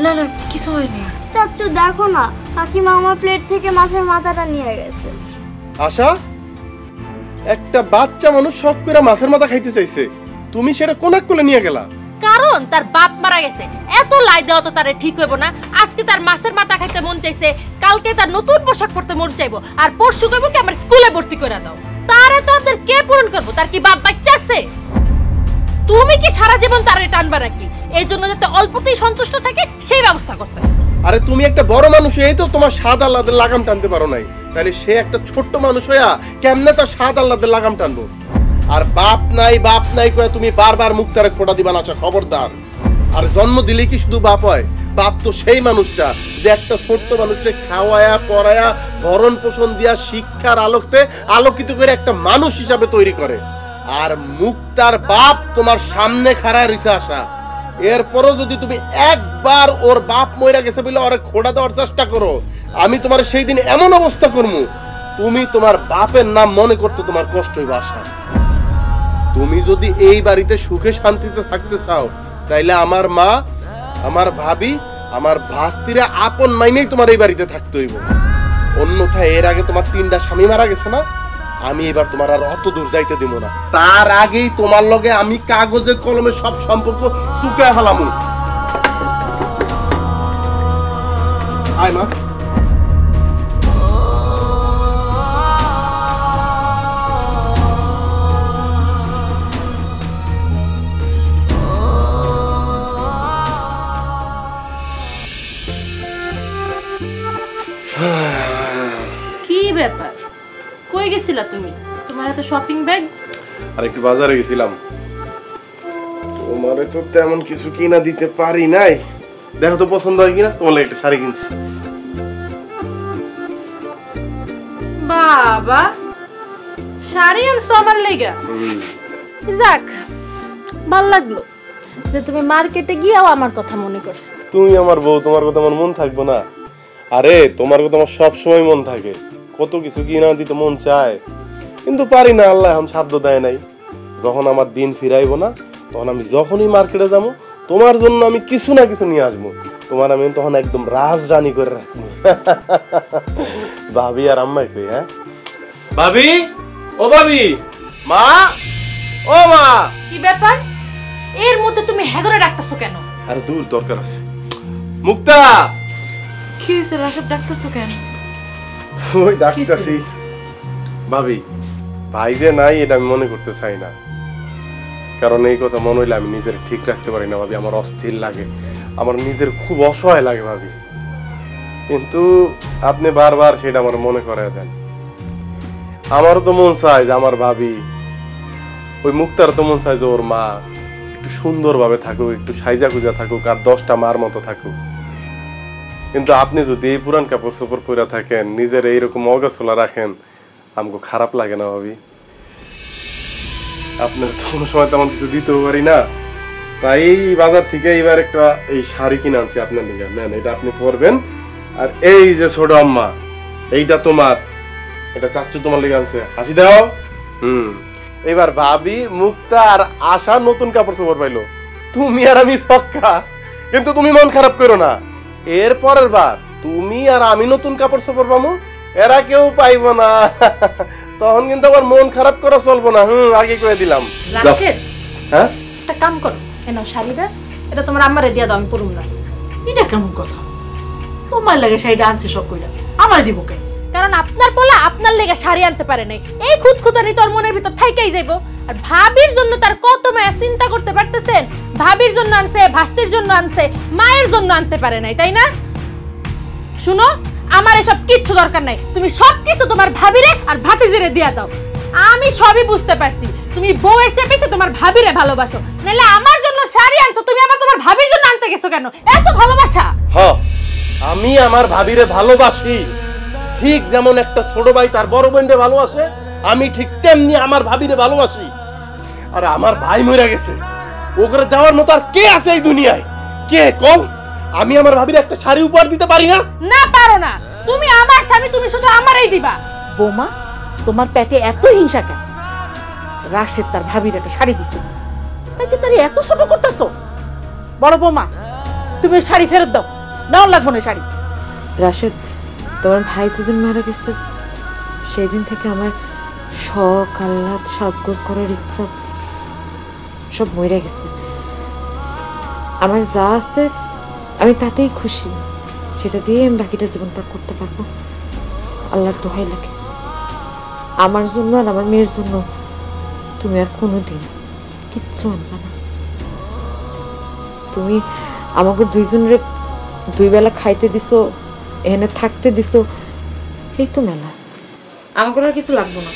না না, কিছু হয়নি। চাচ্চু দেখো না, কাকিমা আমার প্লেট থেকে মাছের মাথাটা নিয়ে গেছে। আশা, একটা বাচ্চা মানুষ শখ করে মাছের মাথা খাইতে চাইছে, তুমি সেটা কোন এক কোলে নিয়ে গেলা? কারণ তার বাপ মারা গেছে। এত লাই দেওয়া তো তারে ঠিক হইব না। আজকে তার মাছের মাথা খাইতে মন চাইছে, কালকে তার নতুন পোশাক পরতে মন চাইবো, আর পরশু কইবো কি আমার স্কুলে ভর্তি করে দাও। তারে তো আপনাদের কে পূরণ করবো? তার কি বাপ বাচ্চা আছে? তুমি কি সারা জীবন তারে টানবা নাকি? এই জন্য যাতে অল্পতেই সন্তুষ্ট থাকে সেই ব্যবস্থা করতেছে। আরে তুমি একটা বড় মানুষ, এই তো তোমার স্বাদ আল্লাহদের লাগাম টানতে পারো নাই, তাহলে সে একটা ছোট্ট মানুষ হইয়া কেমনে তার স্বাদ আল্লাহদের লাগাম টানবো? আর বাপ নাই কয়ে তুমি বারবার মুক্তারে খোঁটা দিবা না, খবরদার। আর জন্ম দিলেই কি শুধু বাপ হয়? বাপ তো সেই মানুষটা যে একটা ছোট্ট মানুষকে খাওয়ায়া পড়ায়া ভরণ পোষণ দিয়া শিক্ষার আলোকে আলোকিত করে একটা মানুষ হিসাবে তৈরি করে। আর মুক্তার বাপ তোমার সামনে খাড়ায় রইছে আশা, এরপরও যদি তুমি একবার ওর বাপ মইরা গেছে বলে ওরে খোঁড়া দেওয়ার চেষ্টা করো, আমি তোমার সেই দিন এমন অবস্থা করবো, তুমি তোমার বাপের নাম মনে করতে তোমার কষ্ট হইবে আশা। তুমি যদি এই বাড়িতে সুখে শান্তিতে থাকতে চাও, তাইলে আমার মা, আমার ভাবি, আমার ভাস্তিরা আপন মাইনেই তোমার এই বাড়িতে থাকতে হইব। অন্যথায় এর আগে তোমার 3টা স্বামী মারা গেছে না, আমি এবার তোমার আর অত দূর যাইতে দিব না। তার আগেই তোমার লগে আমি কাগজে কলমে সব সম্পর্ক চুকায় ফেলামু। আয় মা। কি ব্যাপার, কই গেছিলা তুমি? তোমার এত শপিং ব্যাগ? আর একটু বাজারে গেছিলাম, তোমারে তো তেমন কিছু কিনা দিতে পারি নাই। দেখো তো পছন্দ হয় কিনা, তোমার একটা শাড়ি কিনছি। বাবা, শাড়ি আনছো আমার লেগা? যাক, ভাল লাগলো যে তুমি মার্কেটে গিয়েও আমার কথা মনে করছো। তুমি আমার বউ, তোমার কথা আমার মন থাকবো না? আরে তোমার কথা আমার সব সময় মন থাকে, কত কিছু কিনা দিতে মন চায়, কিন্তু পারি না, আল্লাহ এখন সাধ্য দেয় নাই। যখন আমার দিন ফিরাইবো না, তখন আমি যখনই মার্কেটে যাবো, তোমার জন্য আমি কিছু না কিছু নিয়ে আসবো। তোমার আমি তখন একদম রাজরানী করে রাখবো। ভাবি আর আম্মাই কই? হ্যাঁ ভাবি, ও ভাবি, মা, ও মা। কি ব্যাপার, এর মধ্যে তুমি হেগরে ডাকতেছো কেন? আরে দূর, দরকার আছে। মুক্তা, কি হইছে? রাশেদ ডাকতেছো কেন? ওই ডাকতেছি। ভাবি, ভাই যে নাই এটা আমি মনে করতে চাই না, কারণ এই কথা মনে হইলে আমি নিজের ঠিক রাখতে পারি না ভাবি। আমার অস্থির লাগে, আমার নিজের খুব অসহায় লাগে ভাবি, কিন্তু আপনি বারবার সেটা আমার মনে করায় দেন। আমারও তো মন চায় যে আমার ভাবি, ওই মুক্তার তো মন চায় যে ওর মা একটু সুন্দরভাবে থাকুক, একটু সাইজা গুজা থাকুক, আর 10টা মার মতো থাকুক। কিন্তু আপনি যদি এই পুরান কাপড় চোপড় পরে থাকেন, নিজের এইরকম অগোছলা রাখেন, আমাকে খারাপ লাগে না ভাবি? আপনার তো কোনো সময় তেমন কিছু দিতেও পারি না, তাই এই বাজার থেকে এবার একটা এই শাড়ি কিনে আনছি আপনার দিকে। নেন, এটা আপনি পরবেন। আর এই যে ছোট আম্মা, এইটা তোমার, এটা চাচ্চু তোমার লেগে আনছে, হাসি দাও। এবার ভাবি, মুক্তা আর আশা নতুন কাপড় চোপড় পাইলো, তুমি আর আমি পক্কা। কিন্তু তুমি মন খারাপ করো না, এর পরের বার তুমি আর আমি নতুন কাপড় চোপড় পাবো, এরা কেউ পাইব না। তখন কিন্তু আবার মন খারাপ করা চলবো না। আগে করে দিলাম। রাশেদ, হ্যাঁ একটা কাম করো, এনাও শাড়িটা, এটা তোমার আম্মারে দিয়া দাও, আমি পরুম না। এটা কেমন কথা? তোমার লাগে শাড়িটা আনছে সব কইরা, আমার দিব কেন? কারণ আপনার পোলা আপনার লেগে শাড়ি আনতে পারে নাই, এই খুঁতখুঁতানি তোর মনের ভিতর থাইকাই যাইবো। আর ভাবির জন্য তার কত মায়া, চিন্তা করতে পারতেছেন? ভাবির জন্য আনছে, ভাস্তির জন্য আনছে, মায়ের জন্য আনতে পারে নাই, তাই না? শুনো, আমার এসব কিচ্ছু দরকার নাই, তুমি সবকিছু তোমার ভাবিরে আর ভাতিজিরে দিয়া দাও। আমি সবই বুঝতে পারছি, তুমি বউয়ের চেয়ে বেশি তোমার ভাবিরে ভালোবাসো। নাহলে আমার জন্য শাড়ি আনছো, তুমি আবার তোমার ভাবির জন্য আনতে গেছো কেন? এত ভালোবাসা? হ্যাঁ, আমি আমার ভাবিরে ভালোবাসি। ঠিক যেমন একটা ছোট ভাই তার বড় বোনকে ভালোবাসে, আমি ঠিক তেমনি আমার ভাবিরে ভালোবাসি। আর আমার ভাই মরে গেছে, ওকে দেওয়ার মতো আর কে আছে এই দুনিয়ায়? কে কম? আমি আমার ভাবির একটা শাড়ি উপহার দিতে পারি না? না, পারো না। তুমি আমার স্বামী, তুমি শুধু আমারই দিবা। বৌমা, তোমার পেটে এত হিংসা কেন? রাশেদ তার ভাবির একটা শাড়ি দিছে, তাইতে তার এত ছোট করতেছো? বড় বৌমা, তুমি শাড়ি ফেরত দাও, নাও লাগবো না শাড়ি। রাশেদ, তোমার ভাই যেদিন মারা গেছে সেই দিন থেকে আমার শখ, আহ্লাদ, সাজগোজ করার ইচ্ছা সব মরে গেছে। আমার যা আছে আমি তাতেই খুশি, সেটা দিয়ে আমি বাকিটা জীবন পার করতে পারবো। আল্লাহর দোহাই লাগে, আমার জন্য আর আমার মেয়ের জন্য তুমি আর কোনোদিন কিচ্ছু আনবা না। তুমি আমাকে দুইজনের দুই বেলা খাইতে দিছো, এখানে থাকতে দিছো, এই তো মেলা। আমাকে আর কিছু লাগবো না।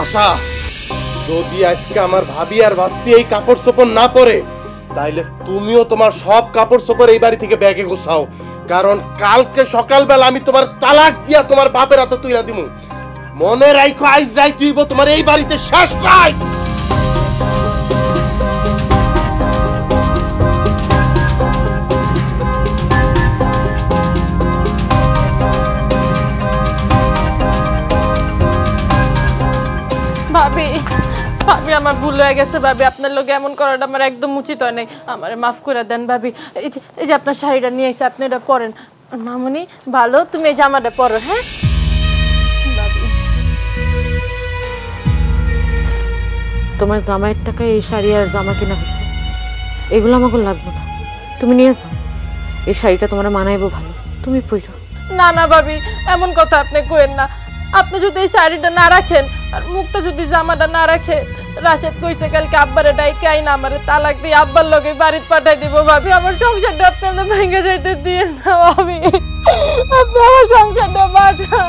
আশা, যদি আজকে আমার ভাবি আর ভাস্তি এই কাপড় চোপড় না পরে, তাইলে তুমিও তোমার সব কাপড় চোপড় এই বাড়ি থেকে ব্যাগে গোছাও। কারণ কালকে সকালবেলা আমি তোমার তালাক দিয়া তোমার বাপের হাতে তুইলা দিমু। মনে রাখো, আইজ রাই তুইব তোমার এই বাড়িতে শেষ রাত। ভাবি, ভাবি আমার ভুল হয়ে গেছে ভাবি, আপনার লোক এমন করাটা আমার একদম উচিত হয় নাই, আমারে মাফ করে দেন ভাবি। এই যে আপনার শাড়িটা নিয়ে এসে আপনি এটা পরেন। মামুনি ভালো, তুমি এই জামাটা পরো। হ্যাঁ তোমার জামাইয়ের টাকায় এই শাড়ি আর জামা কেনা হয়েছে, এগুলো আমাকে লাগবে না, তুমি নিয়ে যাও। এই শাড়িটা তোমার মানাইবো ভালো, তুমি পরো। না না ভাবি, এমন কথা আপনি কইেন না। আপনি যদি এই শাড়িটা না রাখেন আর মুখটা যদি জামাটা না রাখে, রাশেদ কইছে কালকে আব্বারে ডাইকে আইনা আমারে তালাক দিয়ে আব্বার লগে বাড়িতে পাঠাই দিব। ভাবি, আমার সংসারটা আপনি ভেঙে যাইতে দিয়েন না ভাবি, আপনি আমার সংসারটা বাঁচান।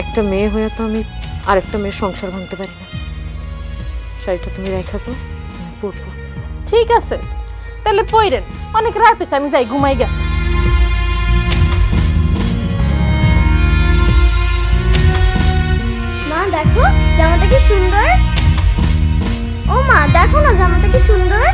একটা মেয়ে হয়ে তো আমি আরেকটা মেয়ের সংসার ভাঙতে পারি না। শাড়িটা তুমি রেখা তো, পরবো। ঠিক আছে, তাহলে পইরেন, অনেক রাত হয়েছে, আমি যাই ঘুমাই গা। মা দেখো জামাটা কি সুন্দর। ও মা দেখো না জামাটা কি সুন্দর।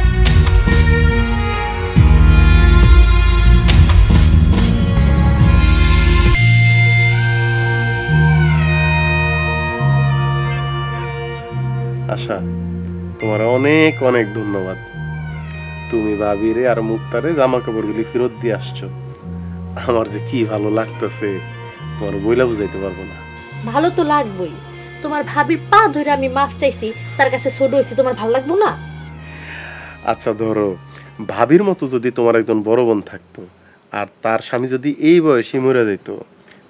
আশা, তোমার অনেক অনেক ধন্যবাদ। তুমি ভাবিরে আর মুক্তারে জামা কাপড়গুলি ফেরত দিয়ে আসছো। আমার যে কি ভালো লাগতেছে তোমার বইলা বুঝাইতে পারবো না। ভালো তো লাগবেই, তোমার ভাবির পা ধরে আমি মাফ চাইছি, তার কাছে ছোট হইছি, তোমার ভালো লাগবো না? আচ্ছা ধরো, ভাবির মতো যদি তোমার একজন বড় বোন থাকতো আর তার স্বামী যদি এই বয়সে মরে যেত,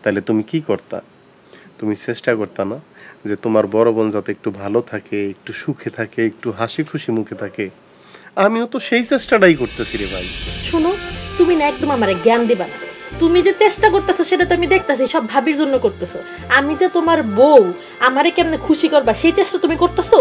তাহলে তুমি কি করতা? তুমি চেষ্টা করতা না যে তোমার বড় বোন যাতে একটু ভালো থাকে, একটু সুখে থাকে, একটু হাসি খুশি মুখে থাকে? আমিও তো সেই চেষ্টাটাই করতেছি রে ভাই। শোনো, তুমি না একদম আমারে জ্ঞান দিবা না। তুমি যে চেষ্টা করতেছো সেটা তো আমি দেখতেছি, সব ভাবির জন্য করতেছো। আমি যে তোমার বউ, আমারে কেমনে খুশি করবা সেই চেষ্টা তুমি করতেছো।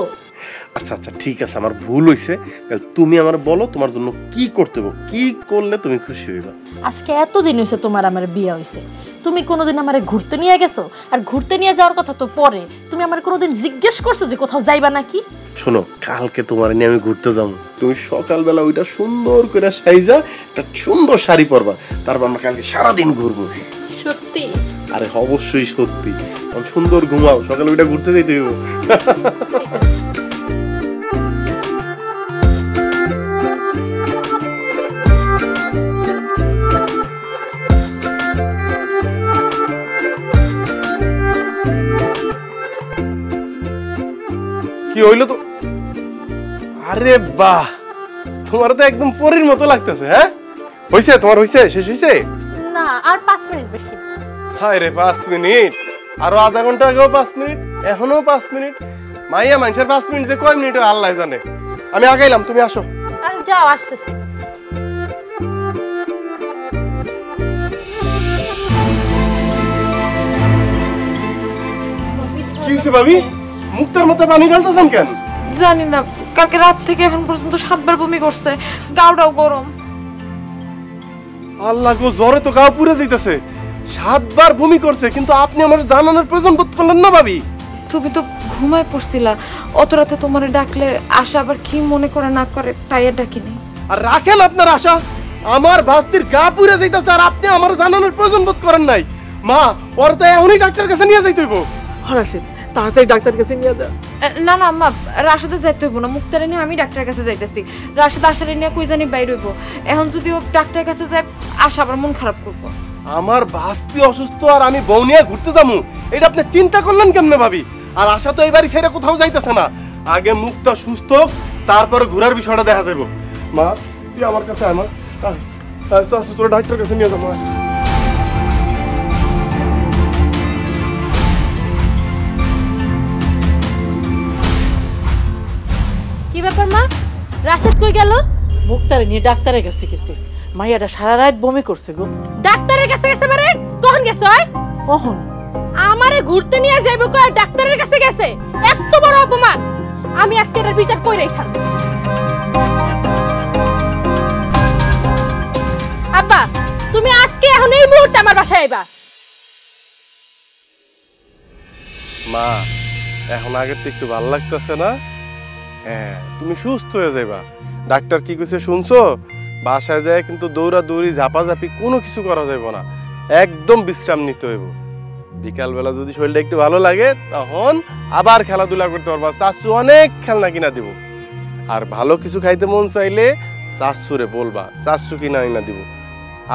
আচ্ছা আচ্ছা ঠিক আছে, আমার ভুল হইছে। তাহলে তুমি আমার বলো তোমার জন্য কি করতে হবে, কি করলে তুমি খুশি হইবা? আজকে এতদিন হয়েছে তোমার আমার বিয়ে হয়েছে, তুমি কোনোদিন আমারে ঘুরতে নিয়ে গেছো? আর ঘুরতে নিয়ে যাওয়ার কথা তো পরে, তুমি আমার কোনোদিন জিজ্ঞেস করছো যে কোথাও যাইবা নাকি? শোনো, কালকে তোমার নিয়ে আমি ঘুরতে যাবো, তুমি সকালবেলা ওইটা সুন্দর করে সাইজা একটা সুন্দর শাড়ি পরবা, তারপর আমরা কালকে সারাদিন ঘুরবো। সত্যি? আরে অবশ্যই সত্যি। সুন্দর ঘুমাও, সকালে ওইটা ঘুরতে যেতে হইব। কি হইলো তো? আরে বাহ, তোমার তো একদম পরীর মতো লাগতেছে। হ্যাঁ হইছে, তোমার হইছে, শেষ হইছে? না, আর 5 মিনিট বেশি। হায় রে 5 মিনিট, আরো আধা ঘন্টা আগেও 5 মিনিট, এখনো 5 মিনিট। মাইয়া মানুষের 5 মিনিট যে কয় মিনিট আল্লাহ জানে। আমি আগাইলাম, তুমি আসো। আরে যাও, আসতেছি। কি হইছে ভাবি, মুক্তার মতো পানি ঢালতেছেন কেন? জানি না, কালকে রাত থেকে এখন পর্যন্ত 7 বার বমি করছে, গাওটাও গরম। আল্লাহ গো, জ্বরে তো গাও পুড়ে যাইতেছে। 7 বার বমি করছে, কিন্তু আপনি আমার জানানোর প্রয়োজন বোধ করলেন না ভাবি। তুমি তো ঘুমায় পড়ছিলা, অত রাতে তোমারে ডাকলে আশা আবার কি মনে করে না করে, তাই আর ডাকিনি। আর রাখেন আপনার আশা, আমার বাস্তির গা পুড়ে যাইতেছে আর আপনি আমার জানানোর প্রয়োজন বোধ করেন নাই। মা, ওর তো এখনই ডাক্তার কাছে নিয়ে যাইতে হইব। রাশেদ, তাড়াতাড়ি ডাক্তার কাছে নিয়ে যা। না না আম্মা, রাশেদে যাইতে হইব না, মুক্তারে নিয়ে আমি ডাক্তারের কাছে যাইতেছি। রাশেদ আশারে নিয়ে কই জানি বাইরে হইব, এখন যদি ও ডাক্তারের কাছে যায় আশা আবার মন খারাপ করবো। আমার বাস্তি অসুস্থ আর আমি বউ নিয়ে ঘুরতে যাবো, এটা আপনি চিন্তা করলেন কেমনে ভাবি? আর আশা তো এই বাড়ি ছেড়ে কোথাও যাইতেছে না। আগে মুক্তা সুস্থ, তারপরে ঘোরার বিষয়টা দেখা যাইব। মা, তুই আমার কাছে আয়। মা, তোর ডাক্তার কাছে নিয়ে যাবো। কি ব্যাপার মা, রাশেদ কই গেল? মুক্তারে নিয়ে ডাক্তারের কাছে গেছে। মাইয়াটা সারা রাত বমি করছে গো। ডাক্তারের কাছে গেছে মানে? কখন গেছে? কখন? আমারে ঘুরতে নিয়ে যাইবো কই, ডাক্তারের কাছে গেছে? এত বড় অপমান! আমি আজকে এর বিচার কইরাই ছাড়ব। আব্বা, তুমি আজকে এখন এই মুহূর্তে আমার বাসায় আইবা। মা, এখন আগের তো একটু ভালো লাগতেছে না? হ্যাঁ, তুমি সুস্থ হয়ে যাইবা। ডাক্তার কি কইছে শুনছো? বাসায় যায় কিন্তু দৌড়াদৌড়ি ঝাপাঝাপি কোনো কিছু করা যাইব না, একদম বিশ্রাম নিতে হইব। বিকালবেলা যদি শরীরটা একটু ভালো লাগে তখন আবার খেলাধুলা করতে পারবা। চাচু অনেক খেলনা কিনা দিব। আর ভালো কিছু খাইতে মন চাইলে চাচুরে বলবা, চাচু কিনা কিনা দিব।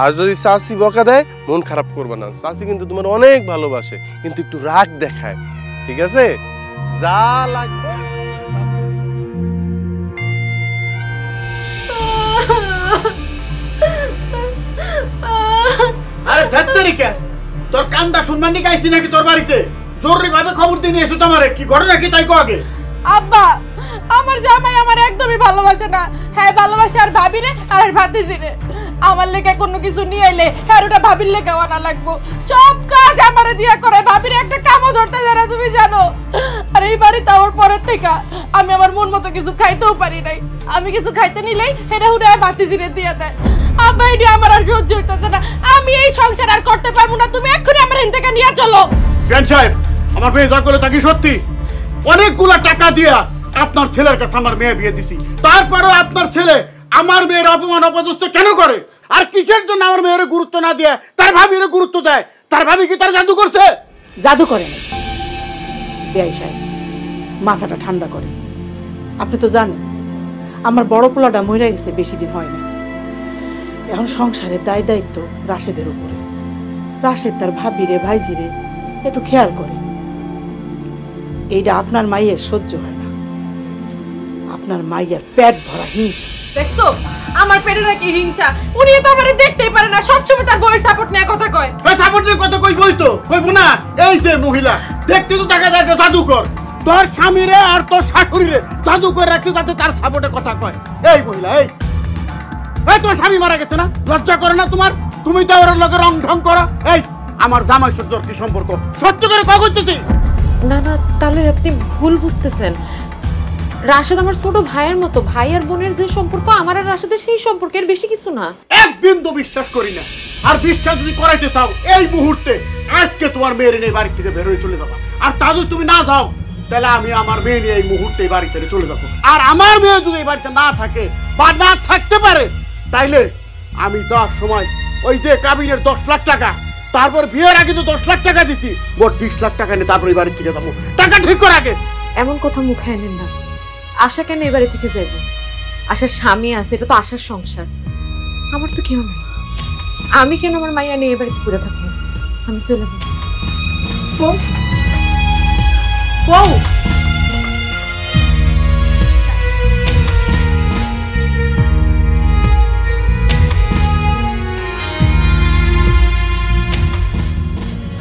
আর যদি চাচি বকা দেয় মন খারাপ করবা না, চাচি কিন্তু তোমার অনেক ভালোবাসে, কিন্তু একটু রাগ দেখায়। ঠিক আছে? যা লাগবে। আরে ধাত্তরিকা, তোর কান্দা শুনবার নি গাইছি নাকি তোর বাড়িতে? জরুরি ভাবে খবর দিয়ে নিয়েছো তোমারে, কি ঘটনা কি তাই কো আগে। আব্বা, আমার জামাই আমার একদমই ভালোবাসে না। হ্যাঁ ভালোবাসে আর ভাবিরে আর ভাতিজিরে। আমার লেগে কোনো কিছু নিয়ে এলে হ্যাঁ ওটা ভাবির লেগে আনা লাগবো। সব কাজ আমারে দিয়া করে, ভাবিরে একটা কামও ধরতে জানা তুমি জানো। আর এই বাড়িতে আমার পরের থেকে আমি আমার মন মতো কিছু খাইতেও পারি নাই। আমি কিছু খাইতে নিলেই হেটা হুটা ভাতিজিরে দিয়ে দেয়। আব্বা, এটা আমার আর সহ্য হইতেছে না, আমি এই সংসার আর করতে পারবো না। তুমি এক্ষুনি আমার এখান থেকে নিয়ে চলো। জ্ঞান সাহেব, আমার মেয়ে যা করে তা কি সত্যি? অনেকগুলা টাকা দিয়া আপনার ছেলের কাছে আমার মেয়ে বিয়ে দিছি, তারপরেও আপনার ছেলে আমার মেয়ের অপমান অপদস্থ কেন করে? আর কিসের জন্য আমার মেয়ের গুরুত্ব না দিয়ে তার ভাবির গুরুত্ব দেয়? তার ভাবি কি তার জাদু করছে? জাদু করে না বিআই সাহেব, মাথাটা ঠান্ডা করে। আপনি তো জানেন আমার বড় পোলাটা মরে গেছে, বেশি দিন হয় না। এখন সংসারের দায় দায়িত্ব রাশেদের উপরে। রাশেদ তার ভাবিরে ভাইজিরে একটু খেয়াল করে। এইটা আপনার মাইয়ের সহ্য হয় না। আপনার মাইয়ের পেট ভরা হিংসা। দেখছো আমার পেটে নাকি হিংসা? উনি তো আমারে দেখতেই পারে না, সবসময় তার বউয়ের সাপোর্ট নিয়ে কথা কয়। এই সাপোর্ট নিয়ে কথা কইবই তো, কইবো না? এই যে মহিলা দেখতে তো দেখা যায় একটা জাদুকর, তোর স্বামীরে আর তোর শাশুড়িরে জাদু করে রাখছে যাতে তার সাপোর্টে কথা কয়। এই মহিলা, এই তোর স্বামী মারা গেছে না, লজ্জা করে না তোমার? তুমি তো ওর লগে রং ঢং করো। এই আমার জামাই সহ্যর কি সম্পর্ক? সহ্য করে কখন করতেছি? না না, তাহলে আপনি ভুল বুঝতেছেন। রাশেদ আমার ছোট ভাইয়ের মতো, ভাই আর বোনের যে সম্পর্ক আমার আর রাশেদের সেই সম্পর্কের বেশি কিছু না। এক বিন্দু বিশ্বাস করি না। আর বিশ্বাস যদি করাইতে চাও এই মুহূর্তে আজকে তোমার মেয়ের নিয়ে বাড়ি থেকে বের হয়ে চলে যাবা। আর তা যদি তুমি না যাও তাহলে আমি আমার মেয়ে নিয়ে এই মুহূর্তে বাড়ি ছেড়ে চলে যাবো। আর আমার মেয়ে যদি এই বাড়িতে না থাকে বা না থাকতে পারে তাইলে আমি যাওয়ার সময় ওই যে কাবিনের 10 লাখ টাকা, তারপর বিয়ের আগে তো 10 লাখ টাকা দিচ্ছি, মোট 20 লাখ টাকা নিয়ে তারপর এই বাড়ি থেকে যাবো। টাকা ঠিক করে আগে। এমন কথা মুখে আনেন না। আশা কেন এই বাড়ি থেকে যাইব? আশার স্বামী আছে, এটা তো আশার সংসার। আমার তো কেউ নেই। আমি কেন আমার মাইয়া নিয়ে এই বাড়িতে পড়ে থাকবো? আমি চলে যেতেছি।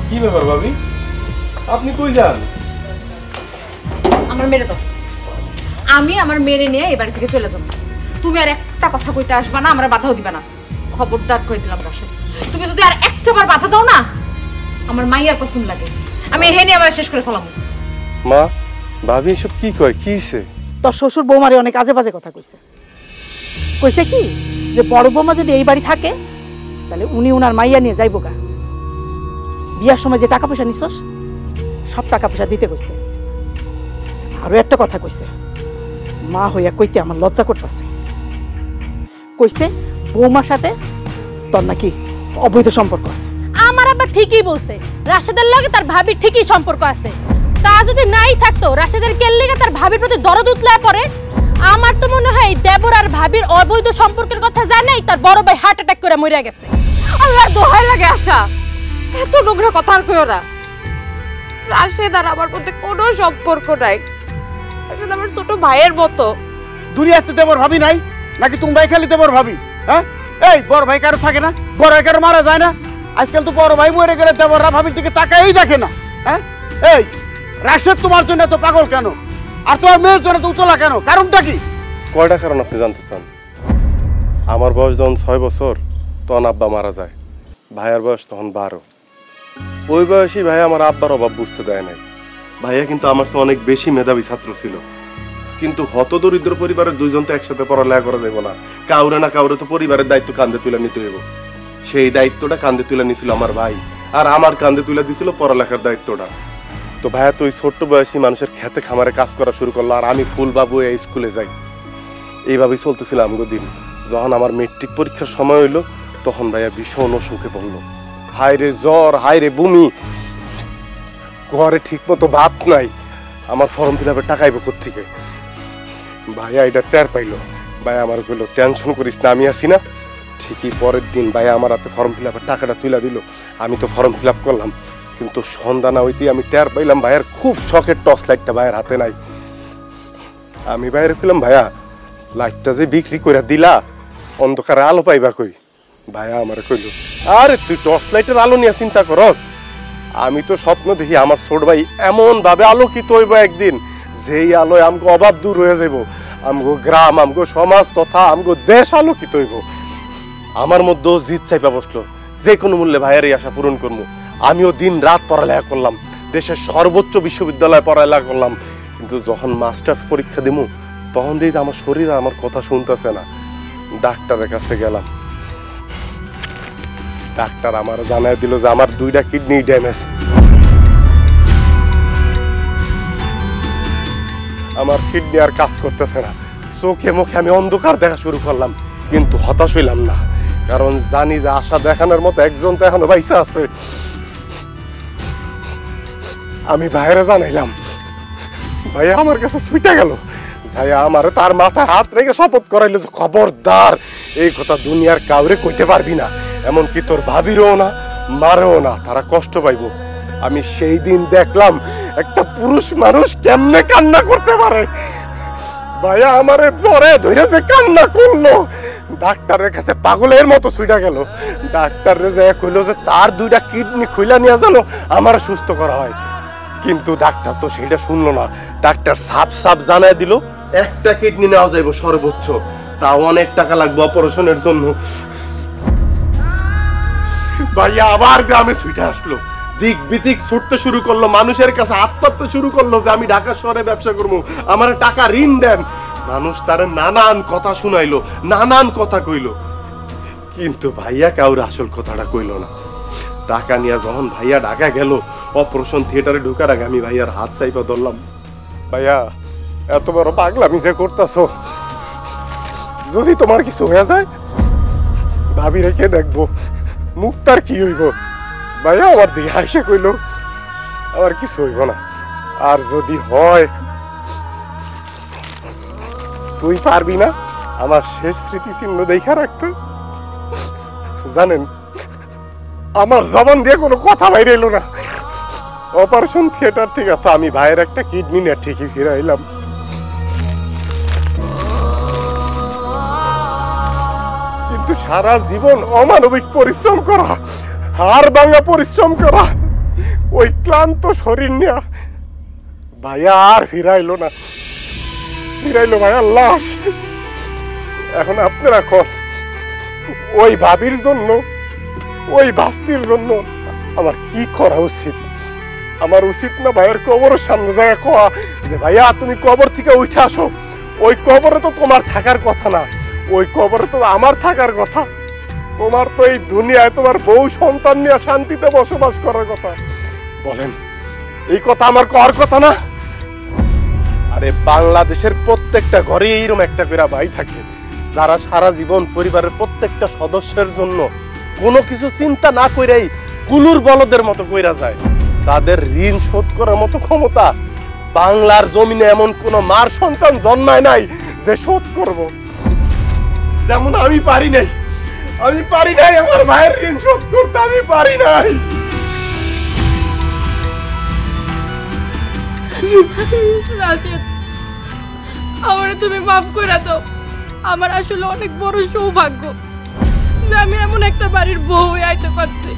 কি ব্যাপার ভাবি, আপনি কই যান? আমার মেরে দাও। আমি আমার মেরে নিয়ে এই বাড়ি থেকে চলে যাবো। তুমি আর একটা কথা কইতে আসবা না, আমরা বাধাও দিবা না। খবরদার কই দিলাম রাশেদ, তুমি যদি আর একটাবার বাধা দাও না, আমার মাইয়ার কসম লাগে আমি এখানে আবার শেষ করে ফেলাম। মা, ভাবি এসব কি কয়? কি হইছে? তোর শ্বশুর বৌমারে অনেক আজে বাজে কথা কইছে। কইছে কি যে বড় বৌমা যদি এই বাড়ি থাকে তাহলে উনি উনার মাইয়া নিয়ে যাইব গা। বিয়ার সময় যে টাকা পয়সা নিছস সব টাকা পয়সা দিতে কইছে। আরো একটা কথা কইছে, মা হইয়া কইতে আমার লজ্জা করতেছে। কইছে বৌমার সাথে তোর নাকি অবৈধ সম্পর্ক আছে। আমার আবার ঠিকই বলছে, রাশেদের লগে তার ভাবির ঠিকই সম্পর্ক আছে। তা যদি নাই থাকতো রাশেদের কেল্লিগে তার ভাবির প্রতি দরদ উতলায় পড়ে। আমার তো মনে হয় দেবর আর ভাবির অবৈধ সম্পর্কের কথা জানাই তার বড় ভাই হার্ট অ্যাটাক করে মরে গেছে। আল্লাহর দোহাই লাগে আশা, এত নোংরা কথা আর কইও না। রাশেদ আর আমার মধ্যে কোনো সম্পর্ক নাই। রাশেদ আমার ছোট ভাইয়ের মতো। দুনিয়াতে দেবর ভাবি নাই নাকি তোমরাই খালি দেবর ভাবি? হ্যাঁ, এই বড় ভাই কারো থাকে না? বড় ভাই কারো মারা যায় না? আজকাল তো বড় ভাই মরে গেলে দেবররা ভাবির দিকে তাকাই দেখে না। হ্যাঁ, এই রাশেদ তোমার জন্য এত পাগল কেন? আর তোমার মেয়ের জন্য তো উতলা কেন? কারণটা কি? কয়টা কারণ আপনি জানতে চান? আমার বয়স যখন 6 বছর তখন আব্বা মারা যায়, ভাইয়ার বয়স তখন 12। ওই বয়সী ভাই আমার আব্বার অভাব বুঝতে দেয় নাই। ভাইয়া কিন্তু আমার চেয়ে অনেক বেশি মেধাবী ছাত্র ছিল, কিন্তু হত দরিদ্র পরিবারের দুইজন তো একসাথে পড়ালেখা করা যাবে না। কাউরে না কাউরে তো পরিবারের দায়িত্ব কাঁধে তুলে নিতে হইব। সেই দায়িত্বটা কাঁধে তুলে নিছিল আমার ভাই, আর আমার কাঁধে তুলে দিছিল পড়ালেখার দায়িত্বটা। তো ভাইয়া তো ওই ছোট্ট বয়সী মানুষের খেতে খামারে কাজ করা শুরু করলো, আর আমি ফুলবাবু এই স্কুলে যাই। এইভাবেই চলতেছিল আমগো দিন। যখন আমার মেট্রিক পরীক্ষার সময় হইলো তখন ভাইয়া ভীষণ অসুখে পড়লো। হায়রে জ্বর, হায়রে বমি, ঘরে ঠিক মতো ভাত নাই। আমার ফর্ম ফিল আপের টাকা আইব কোত্থেকে? ভাইয়া এটা টের পাইলো। ভাইয়া আমার কইলো টেনশন করিস না, আমি আছি না। ঠিকই পরের দিন ভাইয়া আমার হাতে ফর্ম ফিল আপের টাকাটা তুলে দিল। আমি তো ফর্ম ফিল আপ করলাম, কিন্তু সন্ধ্যা না হইতেই আমি টের পাইলাম ভাইয়ার খুব শখের টর্চ লাইটটা ভাইয়ের হাতে নাই। আমি বাইরে কইলাম, ভাইয়া লাইটটা যে বিক্রি করে দিলা অন্ধকারে আলো পাইবা কই? ভাইয়া আমার কইল, আরে তুই টর্চ লাইটের আলো নিয়ে চিন্তা করস? আমি তো স্বপ্ন দেখি আমার ছোট ভাই এমন ভাবে আলোকিত হইব একদিন, যেই আলোয় আমগো অভাব দূর হয়ে যাইব, আমগো গ্রাম, আমগো সমাজ তথা আমগো দেশ আলোকিত হইব। আমার মধ্যেও জিদ চাইপা বসলো, যে কোনো মূল্যে ভাইয়ের এই আশা পূরণ করবো। আমিও দিন রাত পড়ালেখা করলাম, দেশের সর্বোচ্চ বিশ্ববিদ্যালয়ে পড়ালেখা করলাম, কিন্তু যখন মাস্টার্স পরীক্ষা দিমু তখন দেখি আমার শরীর আমার কথা শুনতেছে না। ডাক্তারের কাছে গেলাম, ডাক্তার আমার জানাই দিল যে আমার 2টা কিডনি ড্যামেজ। আমার কিডনি আর কাজ করতেছে না। চোখে মুখে আমি অন্ধকার দেখা শুরু করলাম, কিন্তু হতাশ হইলাম না, কারণ জানি যে আশা দেখানোর মতো একজন তো এখনো বাইসা আছে। আমি বাইরে জানাইলাম, ভাইয়া আমার কাছে ছুটে গেল। ভাইয়া আমার তার মাথায় হাত রেখে শপথ করাইলো যে খবরদার এই কথা দুনিয়ার কাউরে কইতে পারবি না, এমনকি তোর ভাবিরও না, মারেও না, তারা কষ্ট পাইব। আমি সেই দিন দেখলাম একটা পুরুষ মানুষ কেমনে কান্না করতে পারে। ভাইয়া আমারে জ্বরে ধরে যে কান্না করলো, ডাক্তারের কাছে পাগলের মতো ছুটে গেল। ডাক্তারে যে কইলো যে তার 2টা কিডনি খুইলা নিয়ে গেল আমার সুস্থ করা হয়, কিন্তু ডাক্তার তো সেটা শুনলো না। ডাক্তার সাপ সাপ জানায় দিল একটা কিডনি নেওয়া যাইব সর্বোচ্চ, তাও অনেক টাকা লাগবে অপারেশনের জন্য। ভাইয়া আবার গ্রামে ছুটে আসলো, দিক বিদিক ছুটতে শুরু করলো, মানুষের কাছে আত্মহত্যা শুরু করলো যে আমি ঢাকা শহরে ব্যবসা করবো, আমার টাকা ঋণ দেন। মানুষ তার নানান কথা শুনাইলো, নানান কথা কইলো, কিন্তু ভাইয়া কাউর আসল কথাটা কইলো না। টাকা নিয়ে যখন ভাইয়া ঢাকা গেল, অপারেশন থিয়েটারে ঢুকার আগে আমি ভাইয়ার হাত চাইপা ধরলাম, ভাইয়া এত বড় পাগলামি যে করতেছো, যদি তোমার কিছু হয়ে যায় ভাবি রেখে দেখবো, মুক্তার কি হইব? ভাইয়া আমার দিকে হাসে কইল, আমার কিছু হইব না, আর যদি হয় তুই পারবি না আমার শেষ স্মৃতিচিহ্ন দেখা রাখতে? জানেন, আমার জবান দিয়ে কোনো কথা বাইরে এলো না। অপারেশন থিয়েটার থেকে তো আমি ভাইয়ের একটা কিডনি নিয়ে ঠিকই ফিরে এলাম। কিন্তু সারা জীবন অমানবিক পরিশ্রম করা, হাড় ভাঙা পরিশ্রম করা, ওই ক্লান্ত শরীর নিয়ে ভাইয়া আর ফিরাইলো না, ফিরাইলো ভাইয়ার লাশ। এখন আপনারা কন, ওই ভাবির জন্য, ওই বাস্তির জন্য আমার কি করা উচিত? আমার উচিত না ভাইয়ের কবরের সামনে জায়গা কোয়া যে ভাইয়া তুমি কবর থেকে উঠে আসো? ওই কবরে তো তোমার থাকার কথা না, ওই কবরে তো আমার থাকার কথা। তোমার তো এই দুনিয়ায় তোমার বউ সন্তান নিয়ে শান্তিতে বসবাস করার কথা। বলেন, এই কথা আমার কর কথা না? আরে বাংলাদেশের প্রত্যেকটা ঘরে এইরকম একটা করে ভাই থাকে, যারা সারা জীবন পরিবারের প্রত্যেকটা সদস্যের জন্য কোনো কিছু চিন্তা না কইরাই কুলুর বলদের মতো কইরা যায়। তাদের ঋণ শোধ করার মতো ক্ষমতা বাংলার জমিনে এমন কোন মার সন্তান জন্মায় নাই যে শোধ করব। যেমন আমি পারি নাই, আমি পারি নাই আমার ভাইয়ের ঋণ শোধ করতে, আমি পারি নাই। রাশেদ, আমারে তুমি মাফ করে দাও। আমার আসলে অনেক বড় সৌভাগ্য যে আমি এমন একটা বাড়ির বউ হয়ে আইতে পারছি,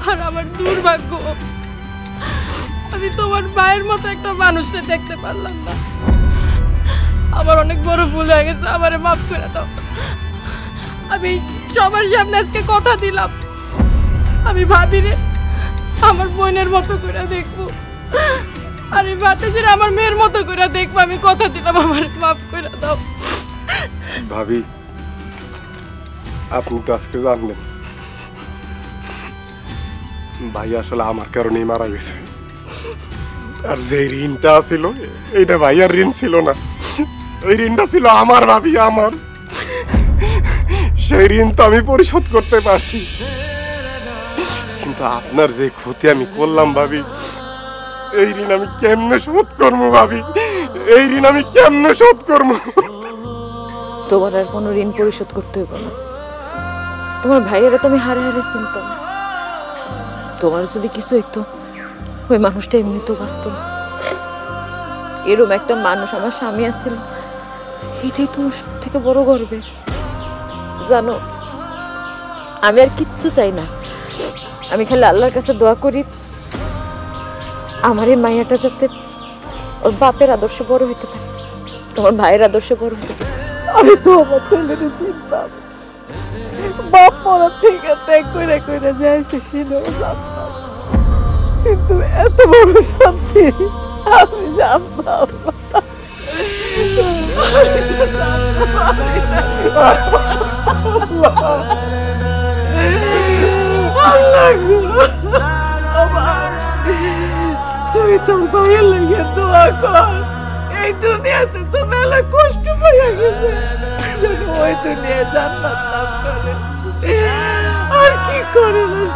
আর আমার দুর্ভাগ্য আমি তোমার ভাইয়ের মতো একটা মানুষকে দেখতে পারলাম না। আমার অনেক বড় ভুল হয়ে গেছে, আমারে মাফ করে দাও। আমি সবার সামনে আজকে কথা দিলাম, আমি ভাবিরে আমার বোনের মতো করে দেখবো, আর এই বাতাসের আমার মেয়ের মতো করে দেখবো। আমি কথা দিলাম, আমার মাফ করে দাও। ভাবি, আপনি তো আজকে জানলেন ভাই আসলে আমার কারণেই মারা গেছে, আর যে ঋণটা ছিল এইটা ভাইয়ার ঋণ ছিল না, ওই ঋণটা ছিল আমার। ভাবি, আমার সেই ঋণ তো আমি পরিশোধ করতে পারছি, কিন্তু আপনার যে ক্ষতি আমি করলাম ভাবি, এই ঋণ আমি কেমনে শোধ করবো? ভাবি, এই ঋণ আমি কেমনে শোধ করবো? তোমার আর কোনো ঋণ পরিশোধ করতে হইব না। তোমার ভাইয়েরা তো আমি হারে হারে চিনতাম। তোমার যদি কিছু হইতো, ওই মানুষটা এমনিতেও বাঁচত না। এরকম একটা মানুষ আমার স্বামী আসছিল, এটাই তোমার সব থেকে বড় গর্বের। জানো, আমি আর কিচ্ছু চাই না, আমি খালি আল্লাহর কাছে দোয়া করি আমার এই মাইয়াটা যাতে ওর বাপের আদর্শে বড় হইতে পারে, তোমার ভাইয়ের আদর্শে বড় হইতে পারে। আমি তো আমার ছেলের চিন্তাম, বাপ মরার থেকে ত্যাগ করে করে যাইছে সেটাও জানতাম, কিন্তু এত বড় শান্তি আমি জানতাম তুই তো ভাইয়ের লেগে দোয়া কর। এই দুনিয়াতে তো মেলা কষ্ট পাইয়া গেছে, ওই দুনিয়া জান্নাত লাভ করে। আর কি করে না